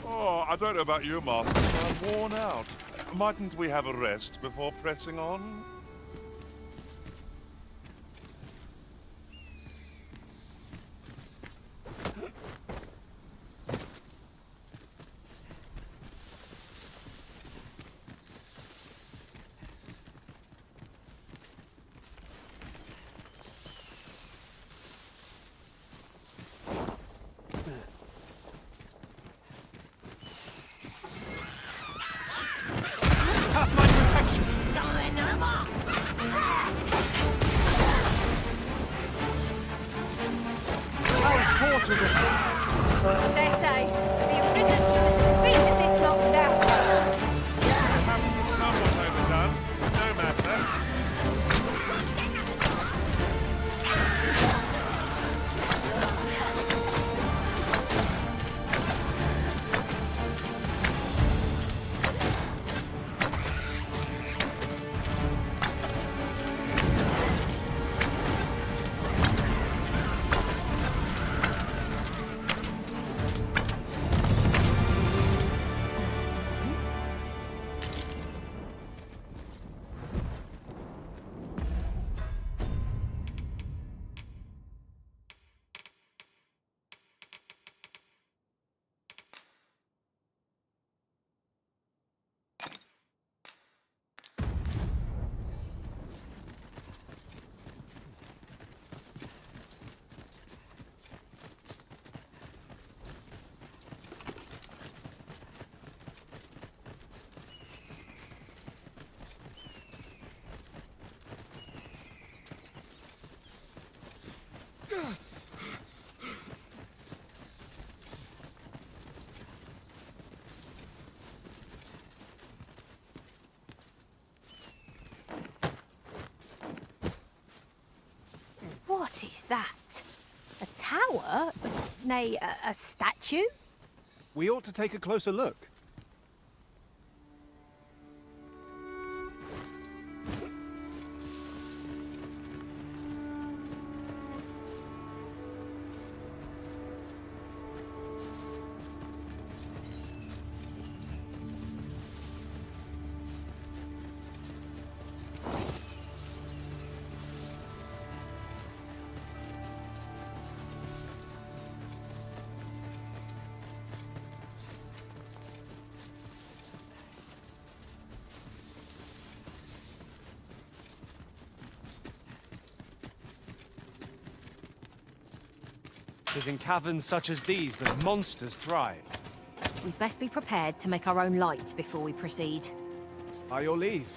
Oh, I don't know about you, Master, but I'm worn out. Mightn't we have a rest before pressing on? I dare say, the Arisen would have defeated this lot without us. Perhaps it's somewhat overdone. No matter. What is that? A tower? Nay, a statue? We ought to take a closer look. It is in caverns such as these that monsters thrive. We'd best be prepared to make our own light before we proceed. By your leave.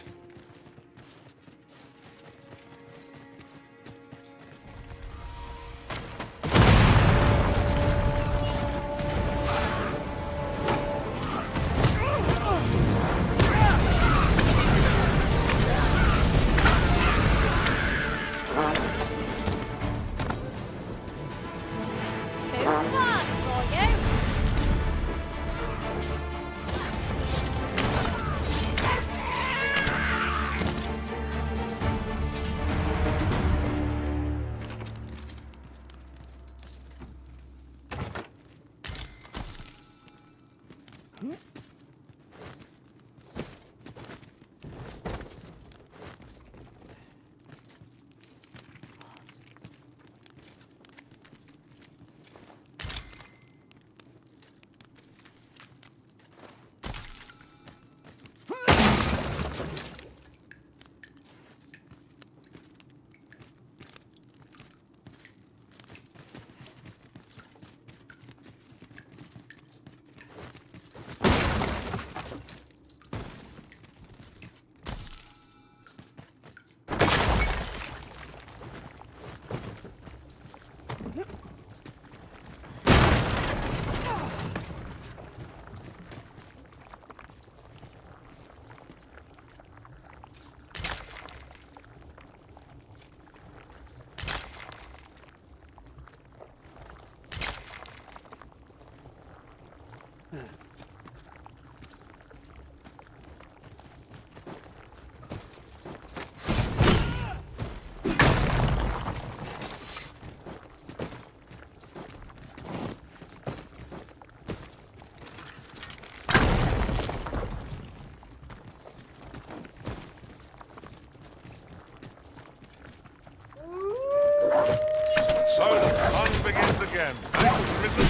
begins again. Arisen.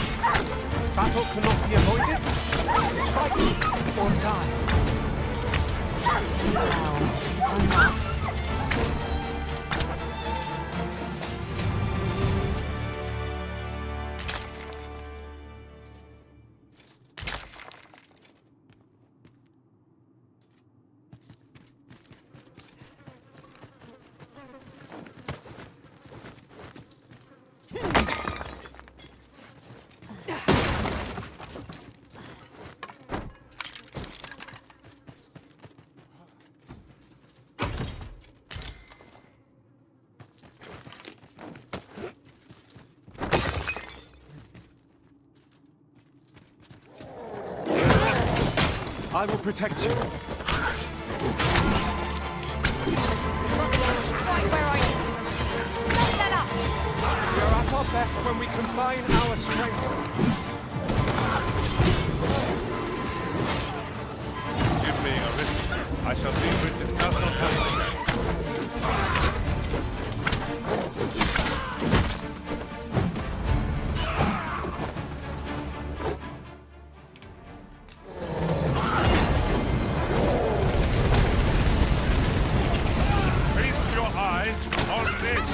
Battle cannot be avoided. It's fight or die. Well, I must. I will protect you. Right where I need to. Keep that up! We are at our best when we combine our strength. Give me Arisen. I shall see to it this does not happen again. Feast your eyes on this.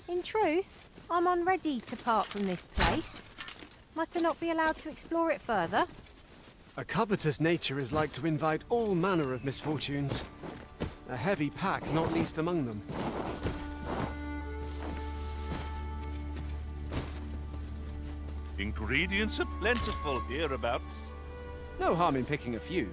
In truth, I'm unready to part from this place. Might I not be allowed to explore it further? A covetous nature is like to invite all manner of misfortunes. A heavy pack not least among them. Ingredients are plentiful hereabouts. No harm in picking a few.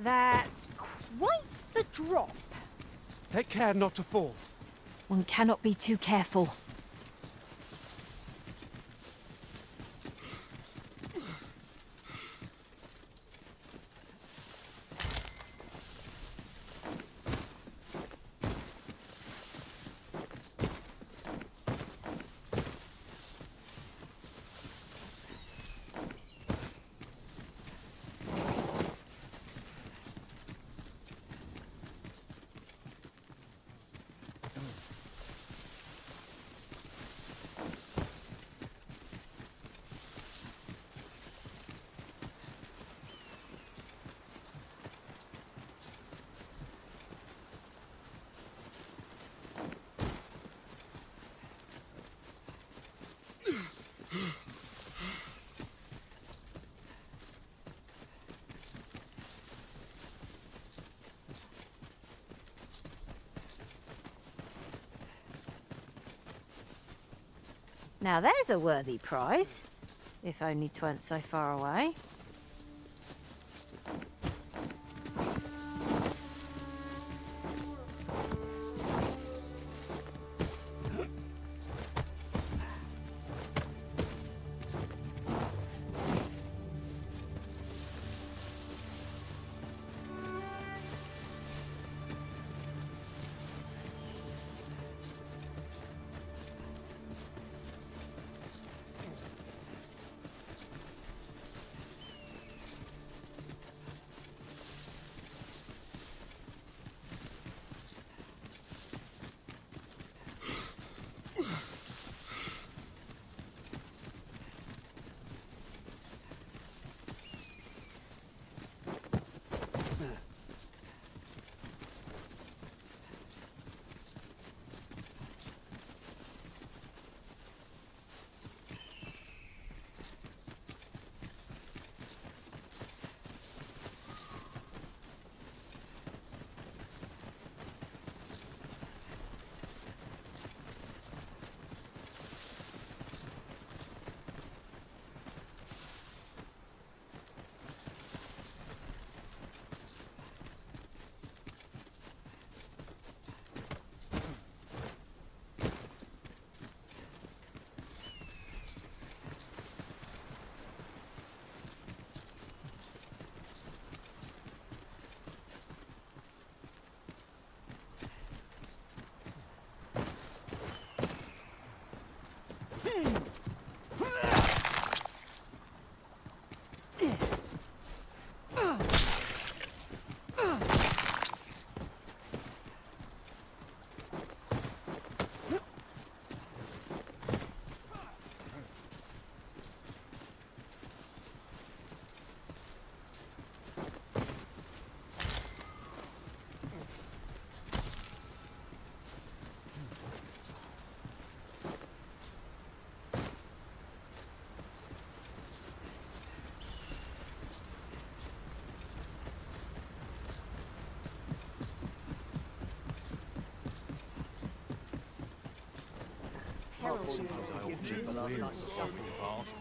That's quite the drop. Take care not to fall. One cannot be too careful. Now there's a worthy prize, if only 'tweren't so far away.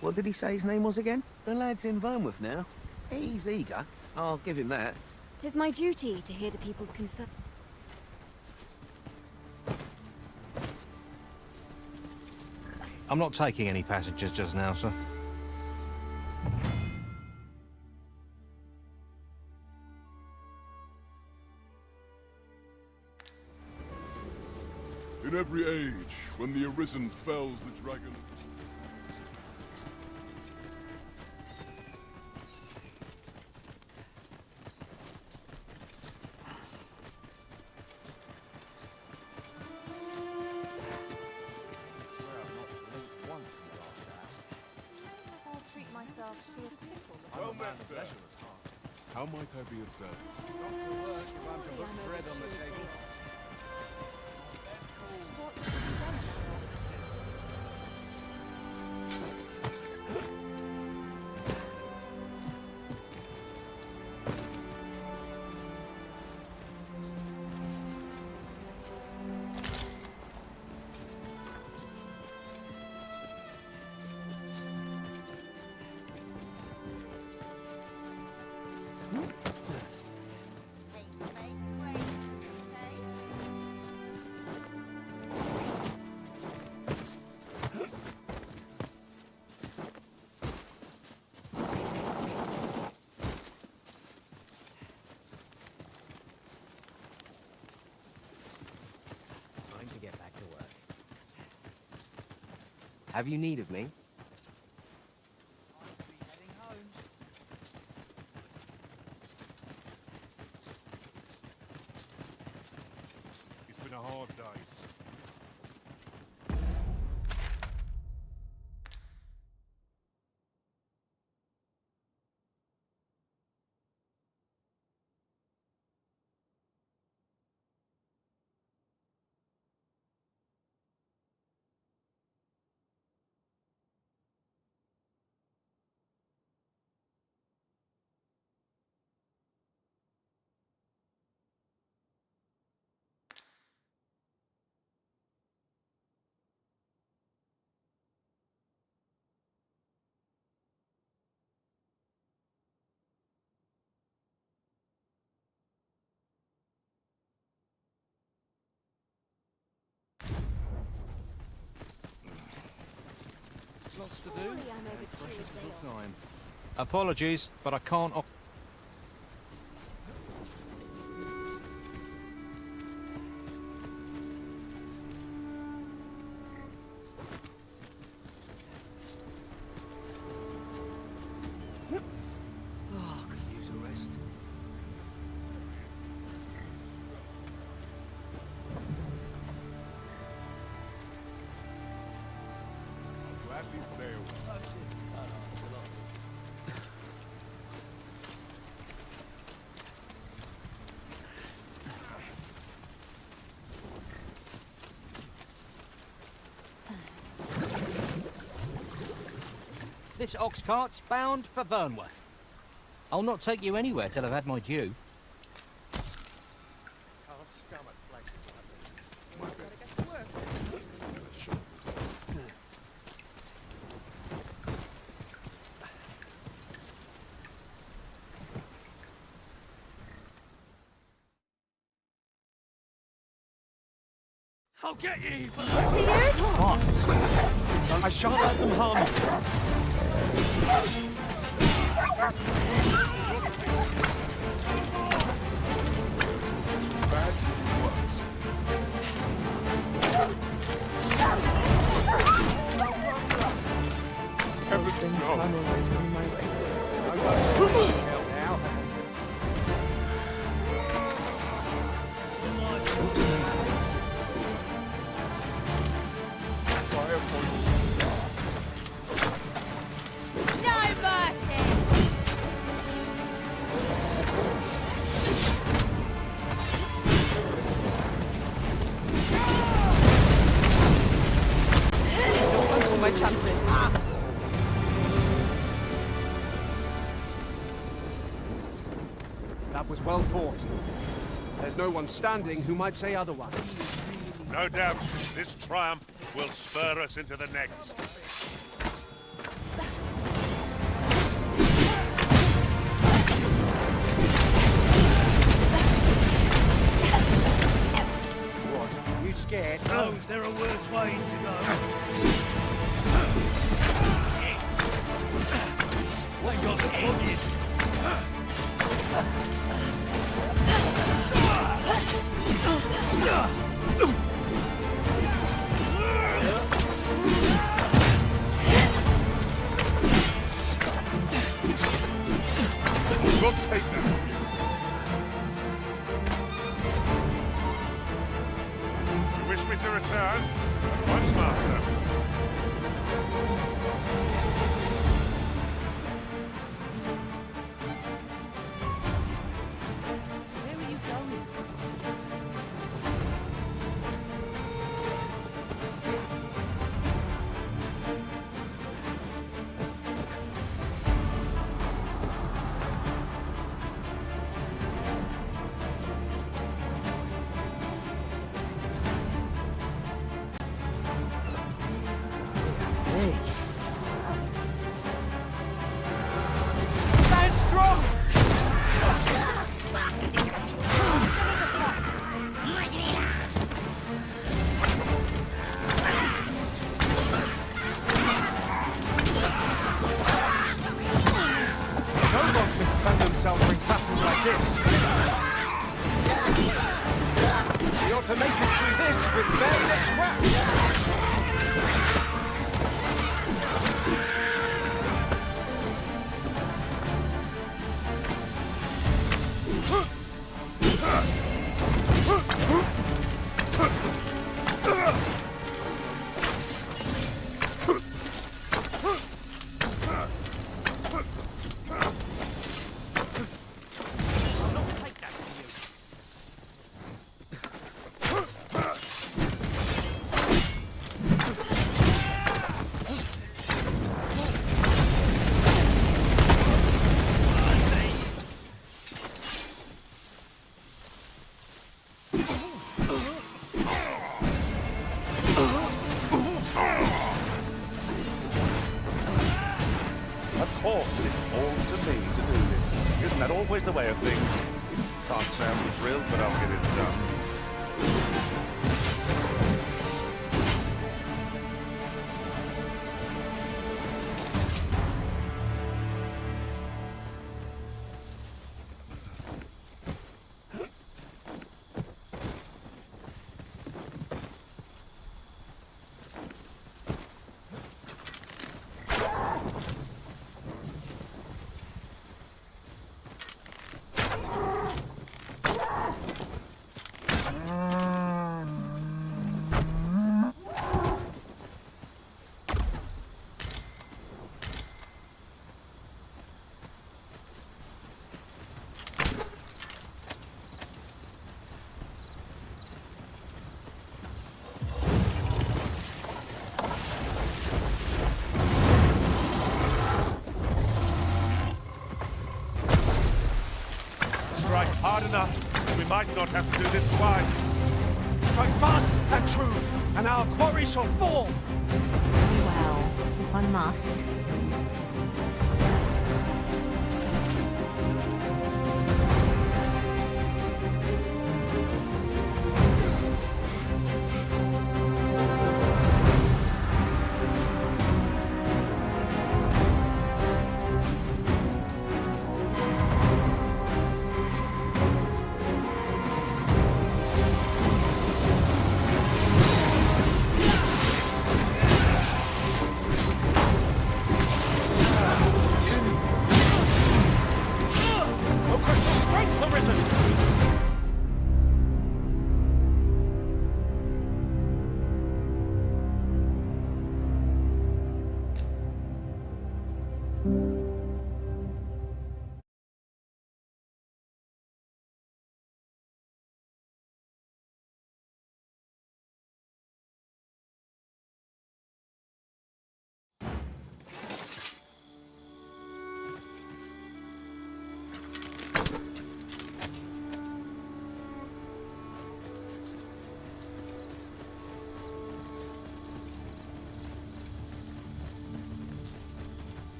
What did he say his name was again? The lad's in Vernworth now. He's eager. I'll give him that. 'Tis my duty to hear the people's concern. I'm not taking any passengers just now, sir. In every age, when the Arisen fells the dragon... I'll treat myself to a tickle. Well met, sir. How might I be of service? Not the worst if I'm to put bread on the table. Have you need of me? It's been a hard day. Lots to do. Precious little time. Apologies, but I can't. Oh, I could use a rest. Gladly stay away. This ox cart's bound for Vernworth. I'll not take you anywhere till I've had my due. Can't stomach places like this. Gotta get to work. I'll get you! What? I shan't let them harm Bad works. Everything's coming my way. No mercy! Don't cancel my chances. That was well fought. There's no one standing who might say otherwise. No doubt, this triumph will spur us into the next. What? You scared? Knows there are worse ways to go. What got the foggies? We'll take them. You wish me to return? Once, Master. Where are you going? Stand strong! No one can defend themselves in battles like this. We ought to make it through this with barely a scratch. Isn't that always the way of things? Can't say I'm thrilled, but I'll get it done. Strike hard enough, we might not have to do this twice. Strike fast and true, and our quarry shall fall. Well, if I must.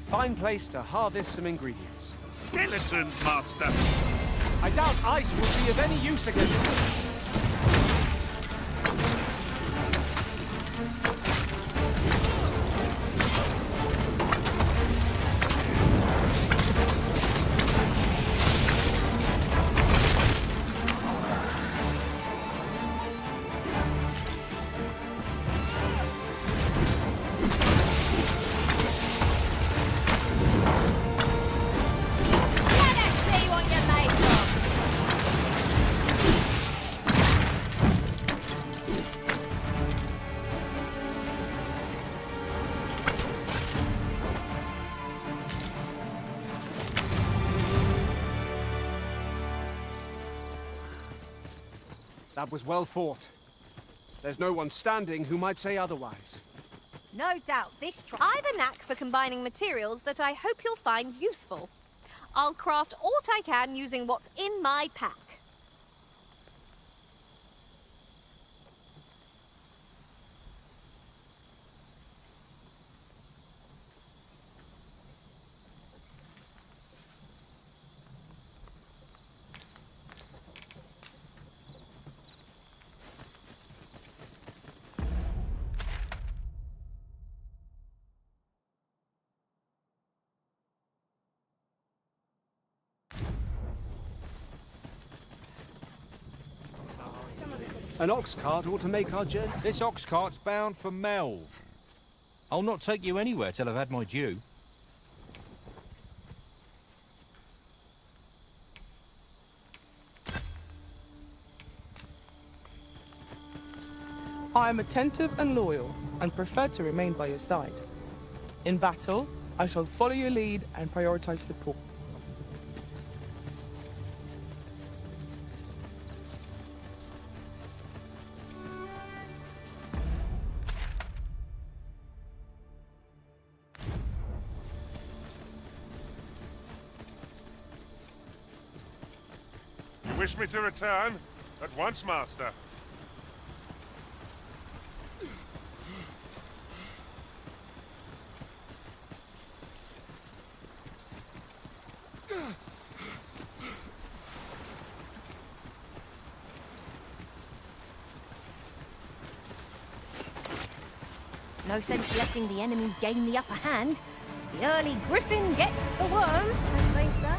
Fine place to harvest some ingredients. Skeletons, Master! I doubt ice will be of any use against them. That was well fought. There's no one standing who might say otherwise. No doubt this I've a knack for combining materials that I hope you'll find useful. I'll craft aught I can using what's in my pack. An ox cart ought to make our journey. This ox cart's bound for Melv. I'll not take you anywhere till I've had my due. I am attentive and loyal, and prefer to remain by your side. In battle, I shall follow your lead and prioritize support. You wish me to return? At once, Master. No sense letting the enemy gain the upper hand. The early griffin gets the worm, as they say.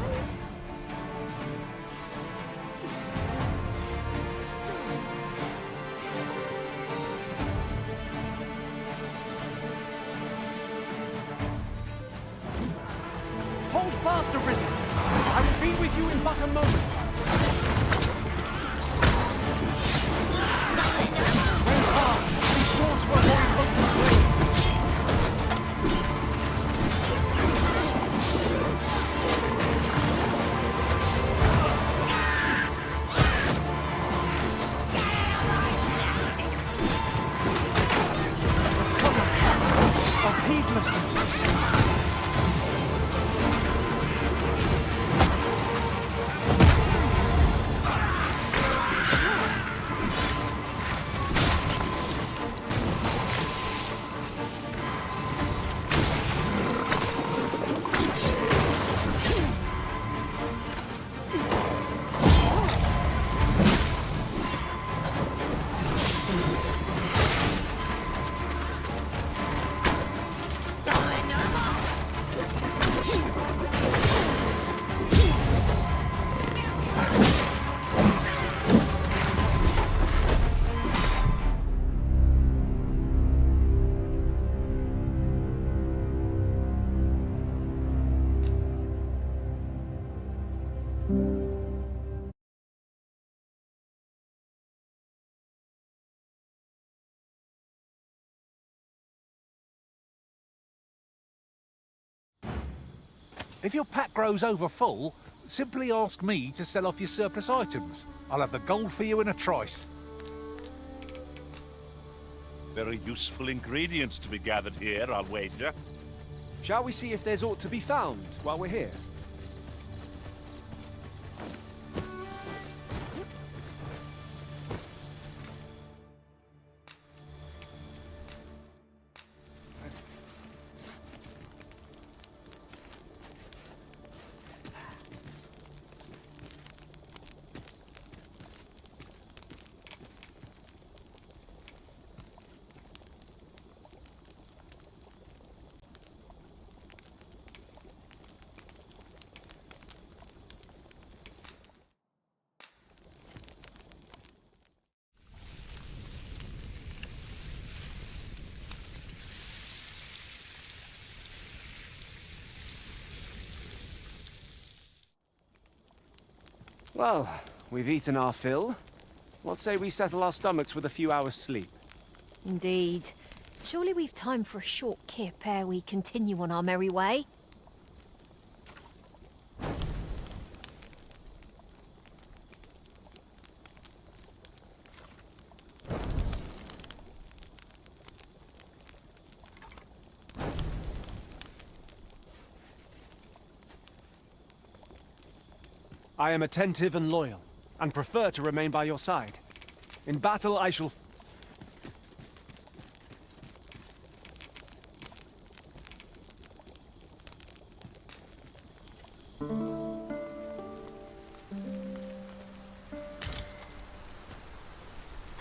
Hold fast, Arisen! I will be with you in but a moment. Wait hard! Be sure to avoid open flame. Of heedlessness. If your pack grows over full, simply ask me to sell off your surplus items. I'll have the gold for you in a trice. Very useful ingredients to be gathered here, I'll wager. Shall we see if there's aught to be found while we're here? Well, we've eaten our fill. What say we settle our stomachs with a few hours' sleep? Indeed. Surely we've time for a short kip ere we continue on our merry way. I am attentive and loyal, and prefer to remain by your side. In battle, I shall...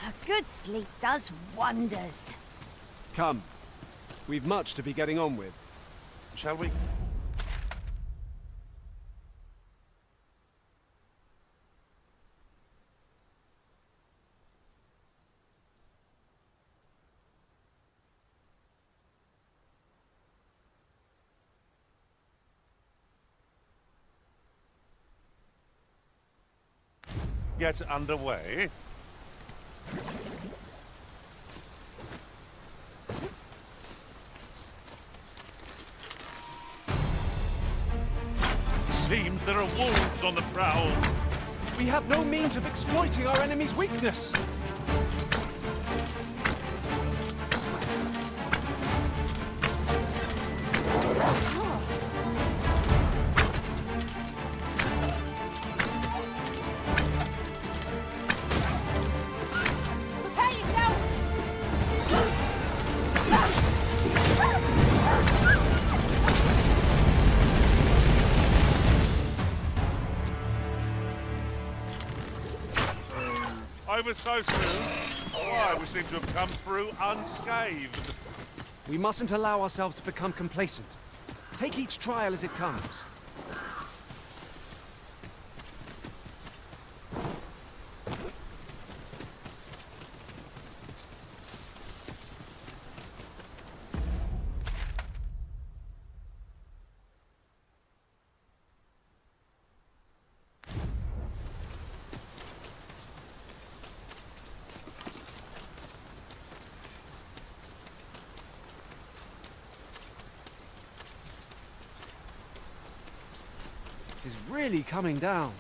A good sleep does wonders. Come. We've much to be getting on with. Shall we? Get underway. Seems there are wolves on the prowl. We have no means of exploiting our enemy's weakness. Over so soon? Why, we seem to have come through unscathed. We mustn't allow ourselves to become complacent. Take each trial as it comes. Is really coming down.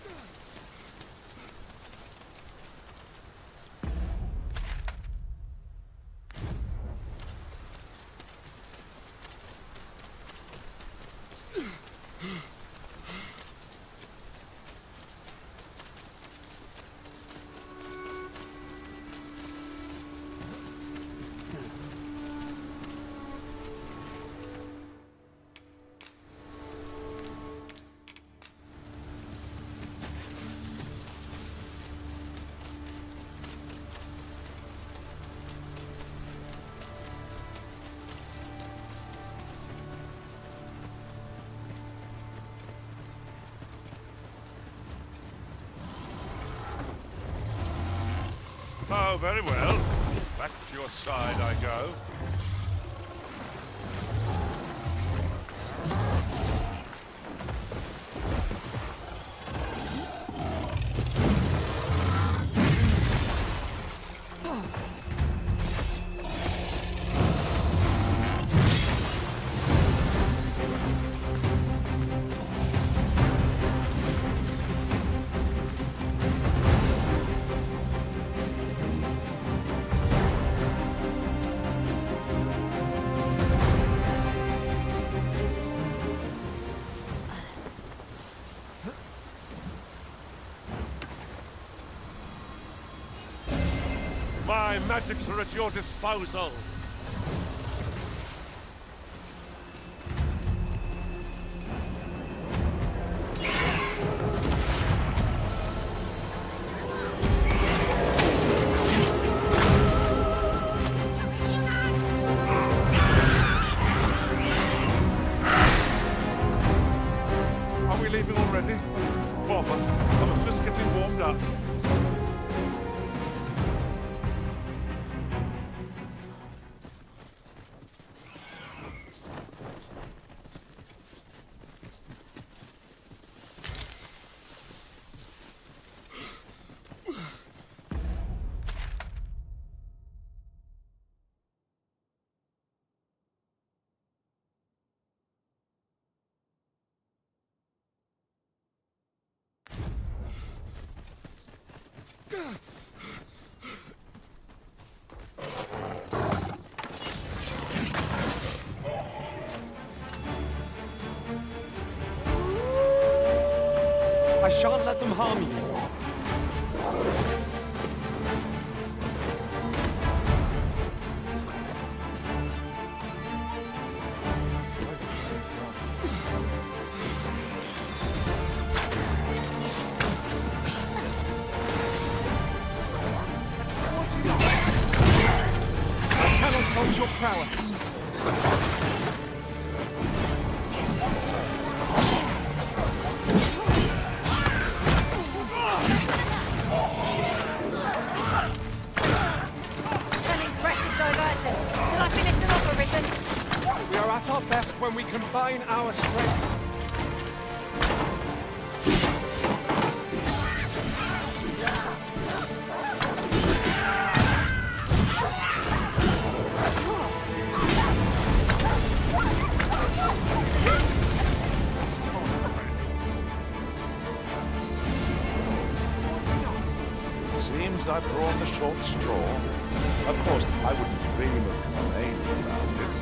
Oh, very well. Back to your side I go. My magics are at your disposal. Are we leaving already? Bother. I was just getting warmed up. I shan't let them harm you. I cannot fault your prowess. Shall I finish them off, Arisen? We are at our best when we combine our strength. Seems I've drawn the short straw. Of course, I wouldn't dream of complaining about it.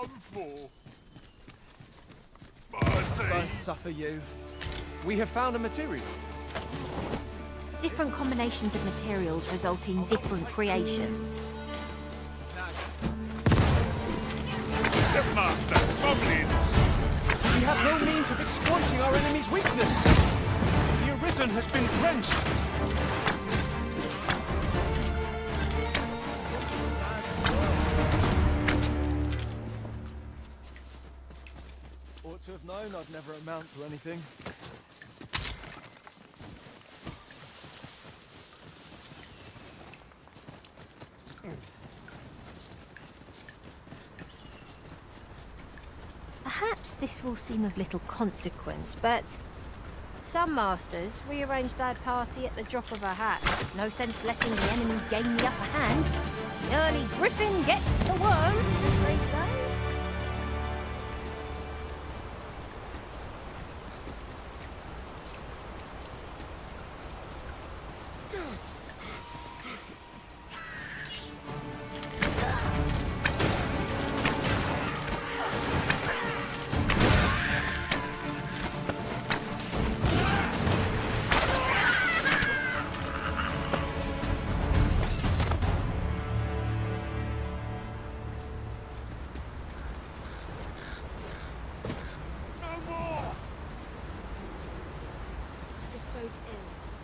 come for? Must I suffer you? We have found a material. Different combinations of materials result in different creations. Master, goblins! We have no means of exploiting our enemy's weakness. The Arisen has been drenched. Ought to have known I'd never amount to anything. Perhaps this will seem of little consequence, but some masters rearrange third party at the drop of a hat. No sense letting the enemy gain the upper hand. The early griffin gets the worm, as they say.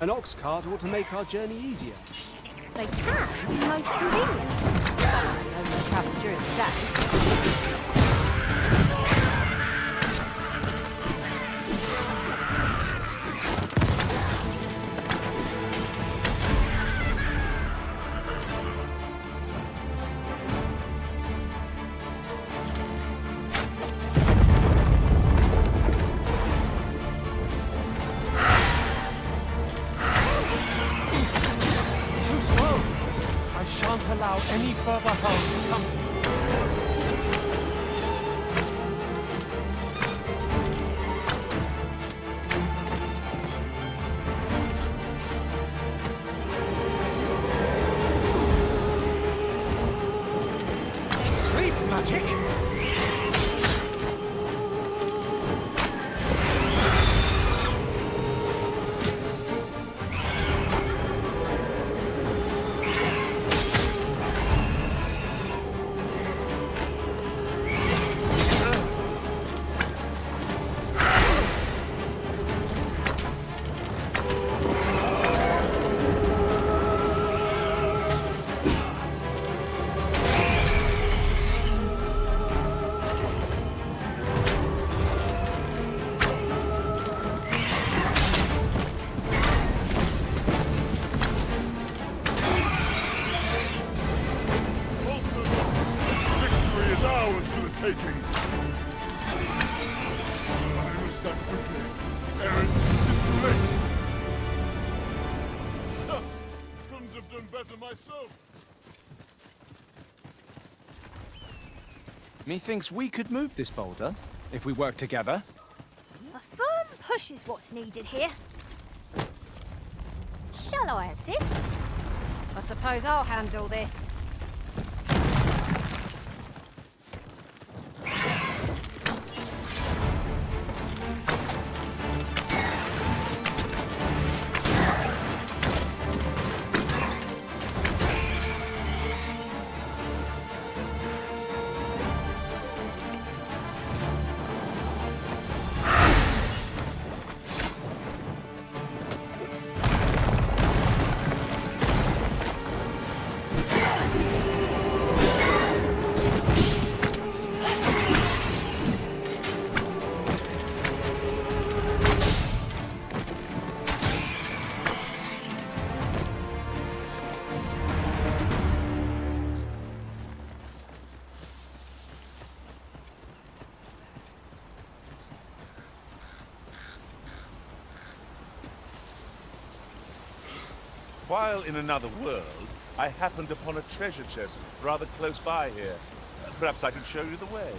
An ox cart ought to make our journey easier. They can be most convenient. But I only travel during the day. Allow any further harm to come to you. Sleep magic! Methinks we could move this boulder if we work together. A firm push is what's needed here. Shall I assist? I suppose I'll handle this. While in another world, I happened upon a treasure chest rather close by here. Perhaps I can show you the way.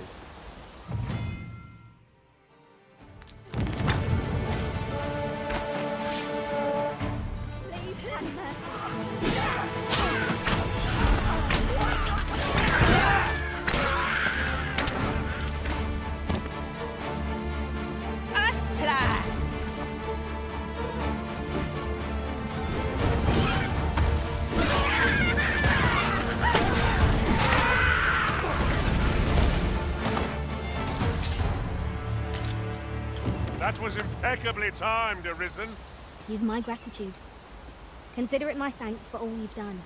That was impeccably timed, Arisen. You've my gratitude. Consider it my thanks for all you've done.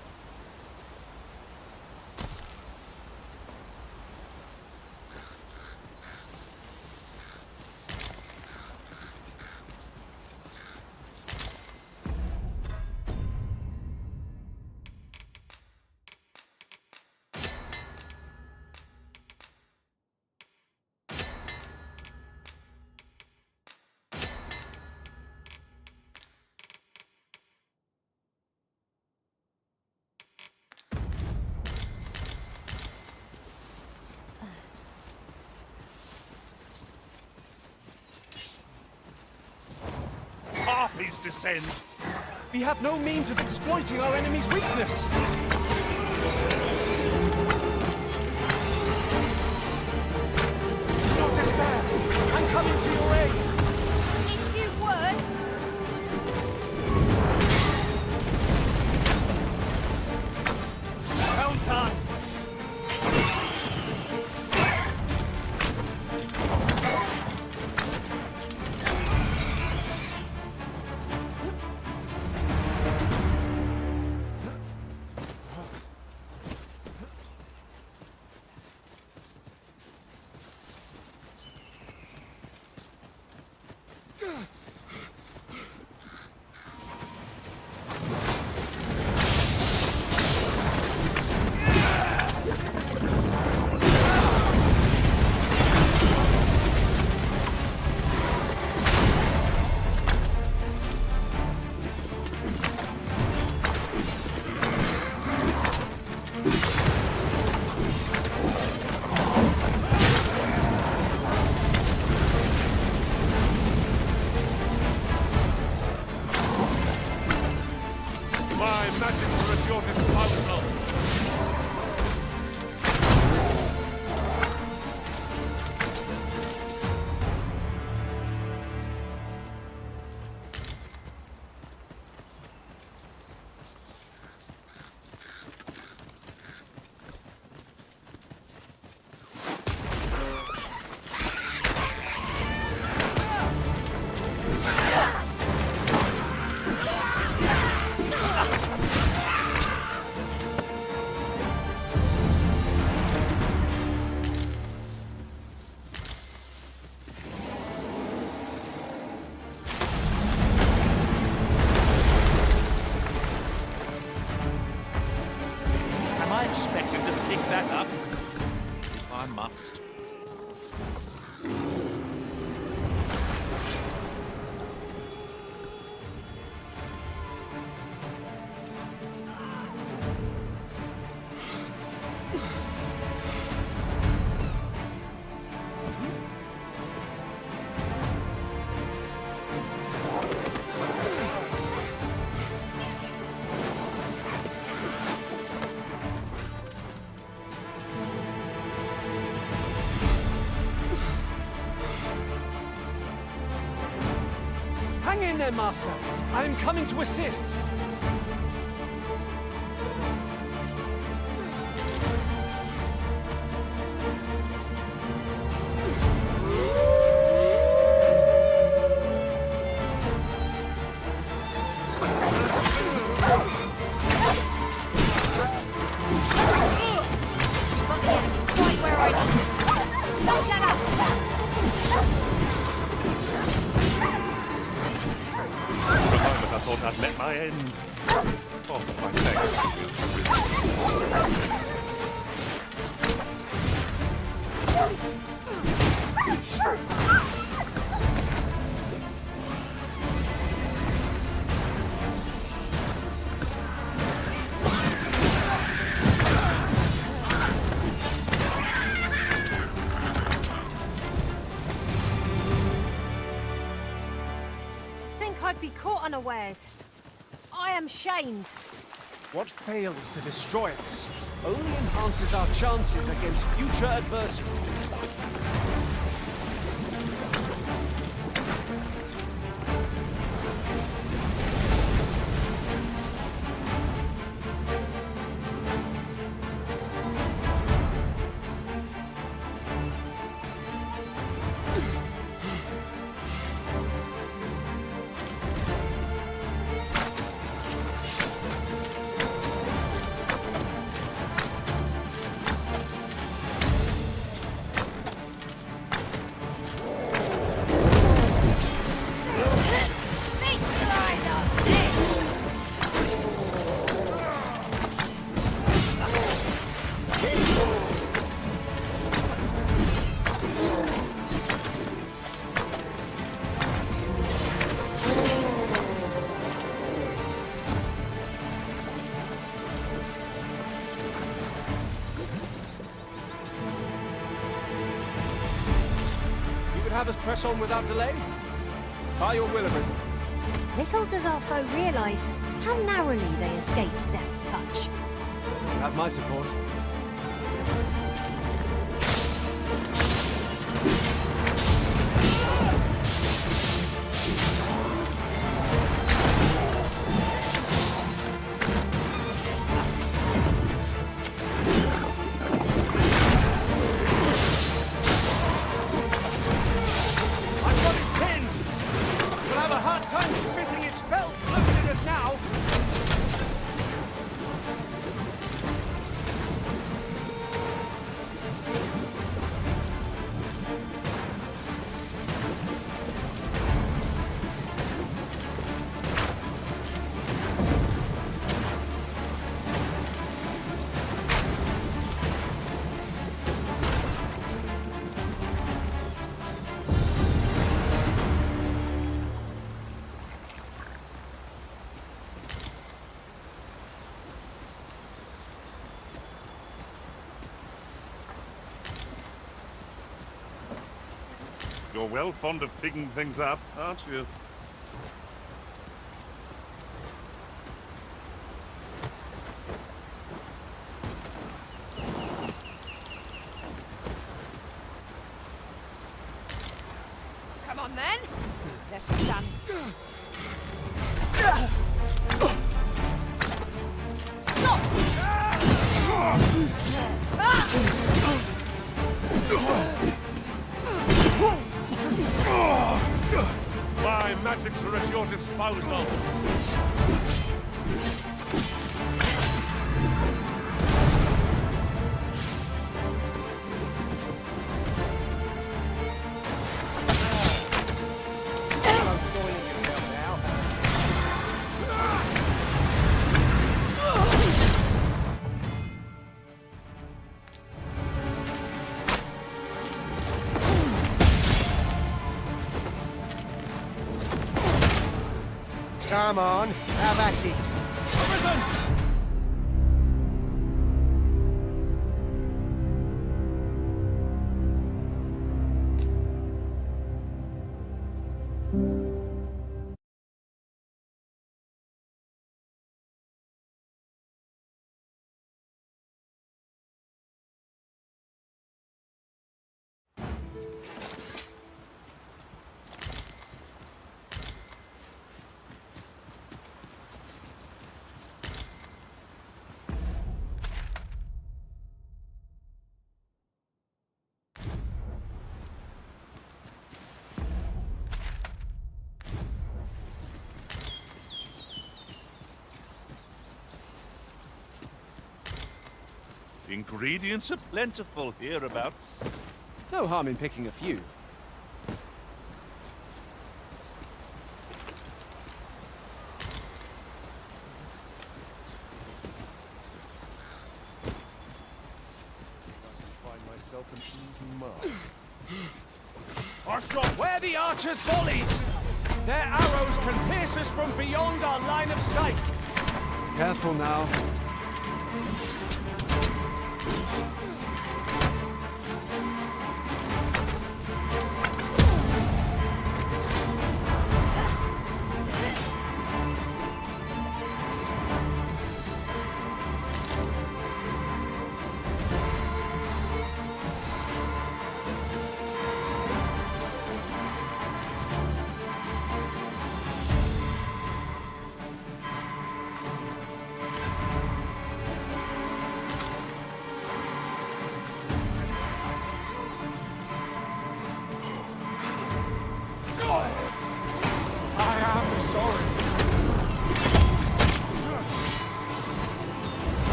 Harpies descend. We have no means of exploiting our enemy's weakness. Do not despair. I'm coming to your aid. In few words. Well done. Hang in there, Master. I am coming to assist. I've met my end. Oh, my thanks. To think I'd be caught unawares. I am shamed. What fails to destroy us only enhances our chances against future adversaries. have us press on without delay? By your will, Arisen. Little does our foe realise how narrowly they escaped death's touch. You have my support. You're well fond of picking things up, aren't you? Come on then. Let's dance. Stop! My magics are at your disposal. Come on, have at it. Arisen! Ingredients are plentiful hereabouts. No harm in picking a few. Find myself an easy mark. Our shot where the archers' volleys! Their arrows can pierce us from beyond our line of sight. Careful now.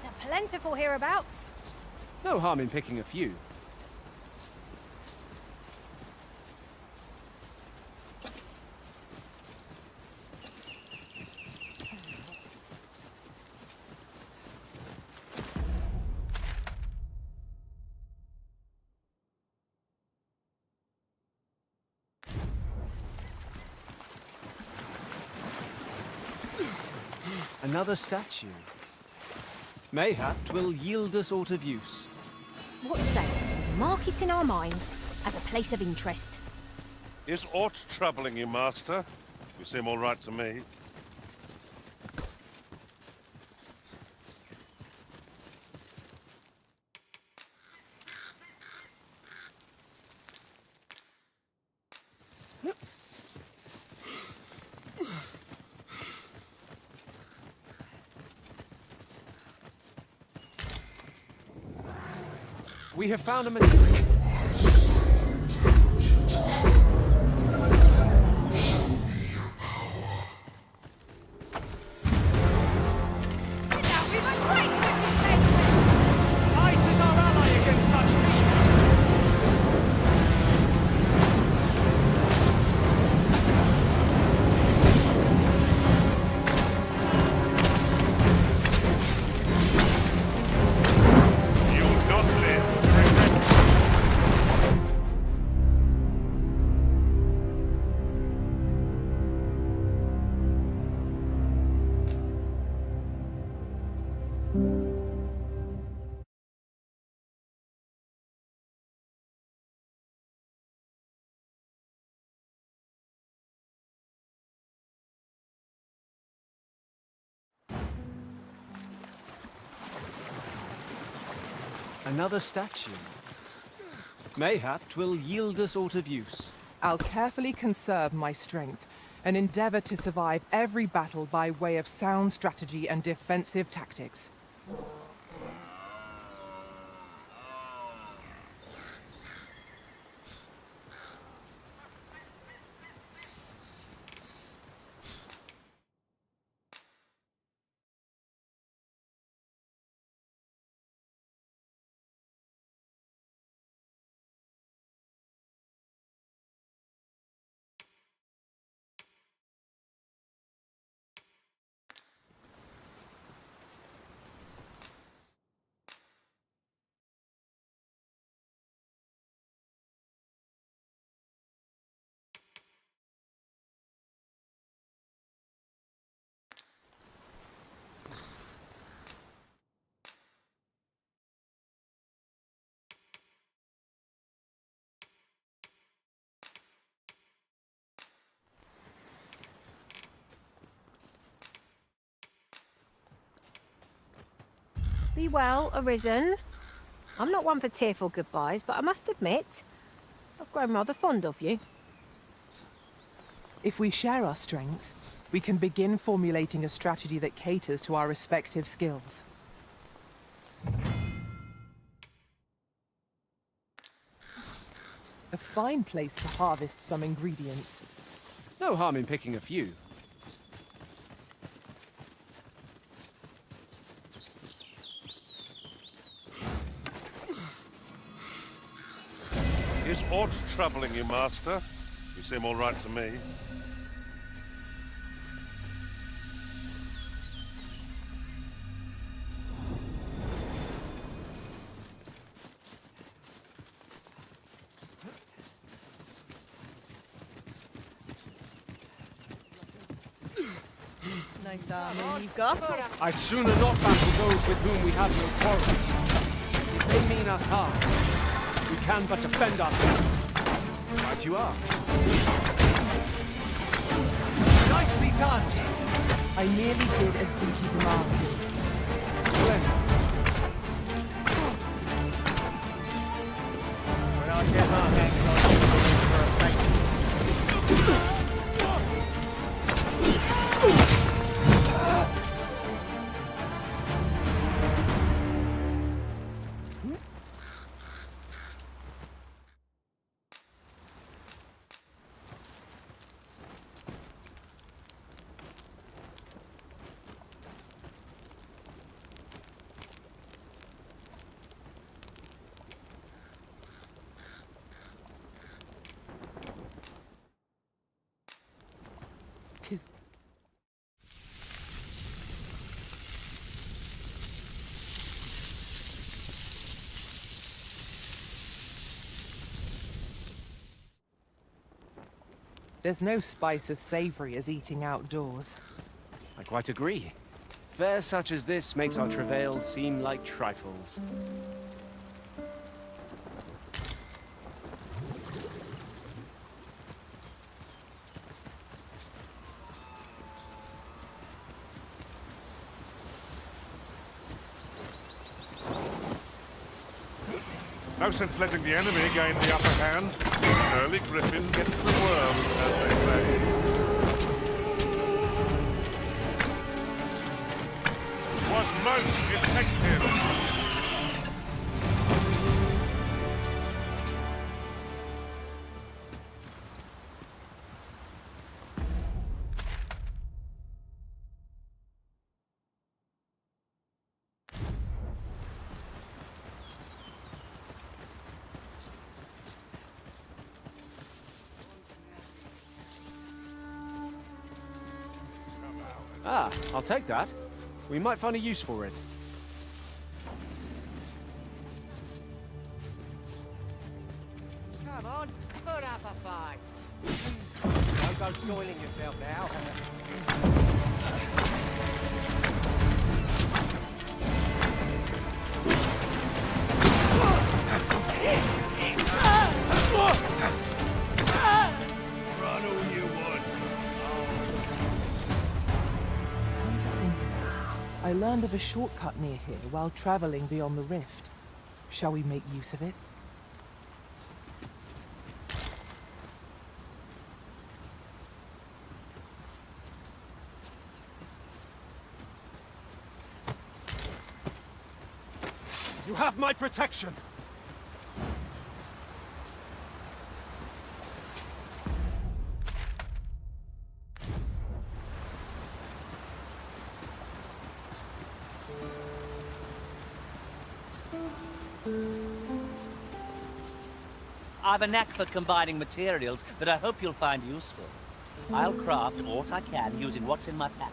Supplies are plentiful hereabouts. No harm in picking a few. Another statue. Mayhap 'twill yield us aught of use. What say? Mark it in our minds as a place of interest. Is aught troubling you, Master? You seem all right to me. We have found a material. Ice is our ally against such thieves. You'll not live. Another statue. Mayhap 'twill yield us aught of use. I'll carefully conserve my strength and endeavor to survive every battle by way of sound strategy and defensive tactics. Be well, Arisen. I'm not one for tearful goodbyes, but I must admit, I've grown rather fond of you. If we share our strengths, we can begin formulating a strategy that caters to our respective skills. A fine place to harvest some ingredients. No harm in picking a few. Is aught troubling you, Master? You seem all right to me. Nice armor you've got. I'd sooner not battle those with whom we have no quarrel. If they mean us harm, we can but defend ourselves. Right you are. Nicely done! I merely did as duty demands. Splendid. When I get my hands on you for a second. There's no spice as savory as eating outdoors. I quite agree. Fare such as this makes our travails seem like trifles. No sense letting the enemy gain the upper hand. The early griffin gets the worm, as they say. Was most effective. Ah, I'll take that. We might find a use for it. Come on, put up a fight. Don't go soiling yourself now. Run all you want. Come to think of it, I learned of a shortcut near here while traveling beyond the rift. Shall we make use of it? You have my protection! I've a knack for combining materials that I hope you'll find useful. I'll craft what I can using what's in my pack.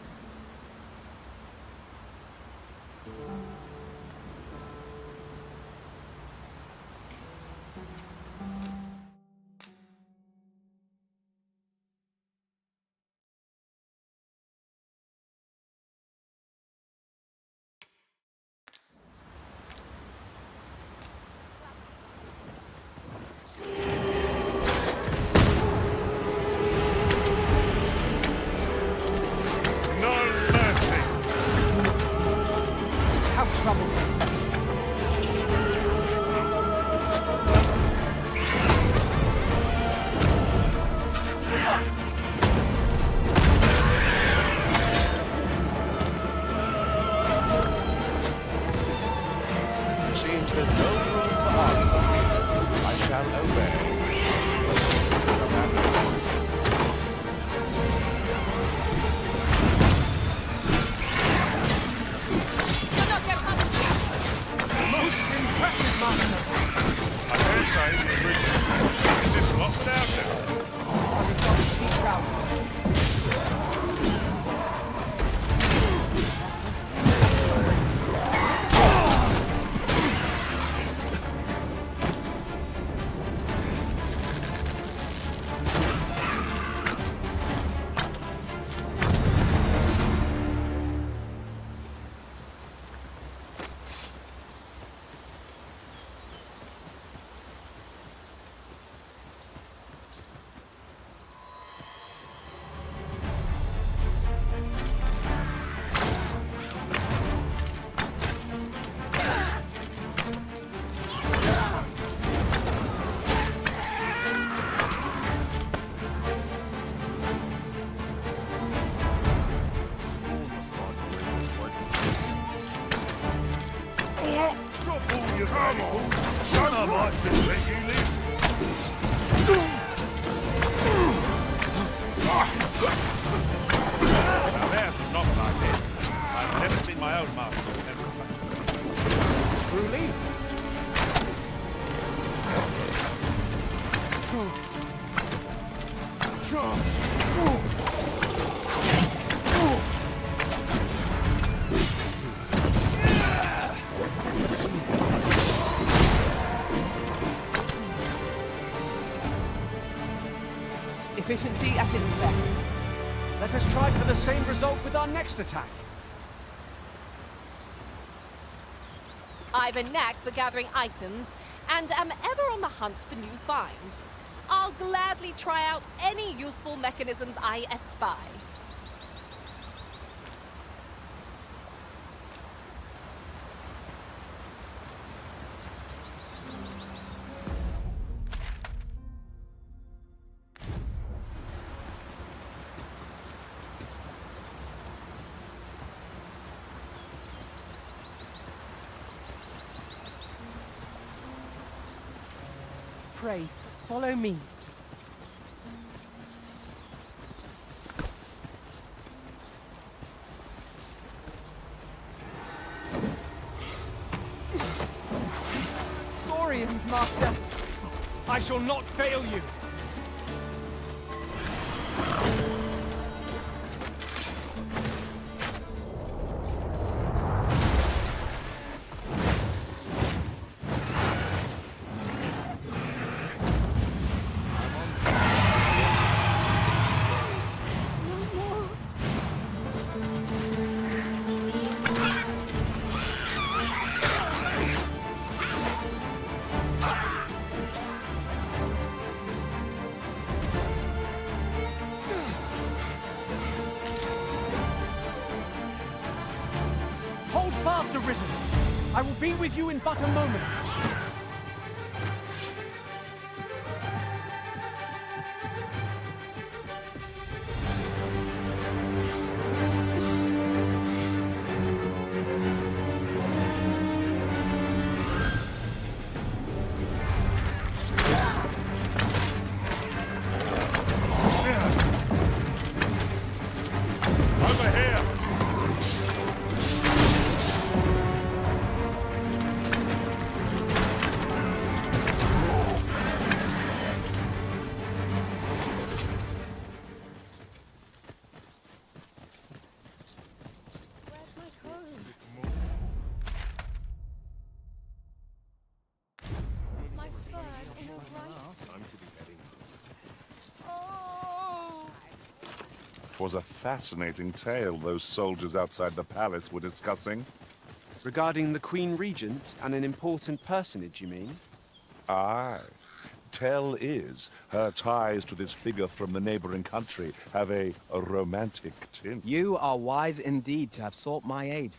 Seems there's no room for argument. I shall obey. Most impressive, Master! I dare say the original is this lot without it. Son, I might just let you live. Now there's not like this. I've never seen my own master ever such. Truly? Efficiency at Let us try for the same result with our next attack. I've a knack for gathering items and am ever on the hunt for new finds. I'll gladly try out any useful mechanisms I espy. Pray, follow me. Saurians, Master. I shall not fail you. Hold fast, Arisen. I will be with you in but a moment. Over here! Where's my comb? My spurs in a right. Time to be heading. Oh! Was a fascinating tale those soldiers outside the palace were discussing. Regarding the Queen Regent and an important personage, you mean? Aye. Tell is, her ties to this figure from the neighboring country have a romantic tint. You are wise indeed to have sought my aid.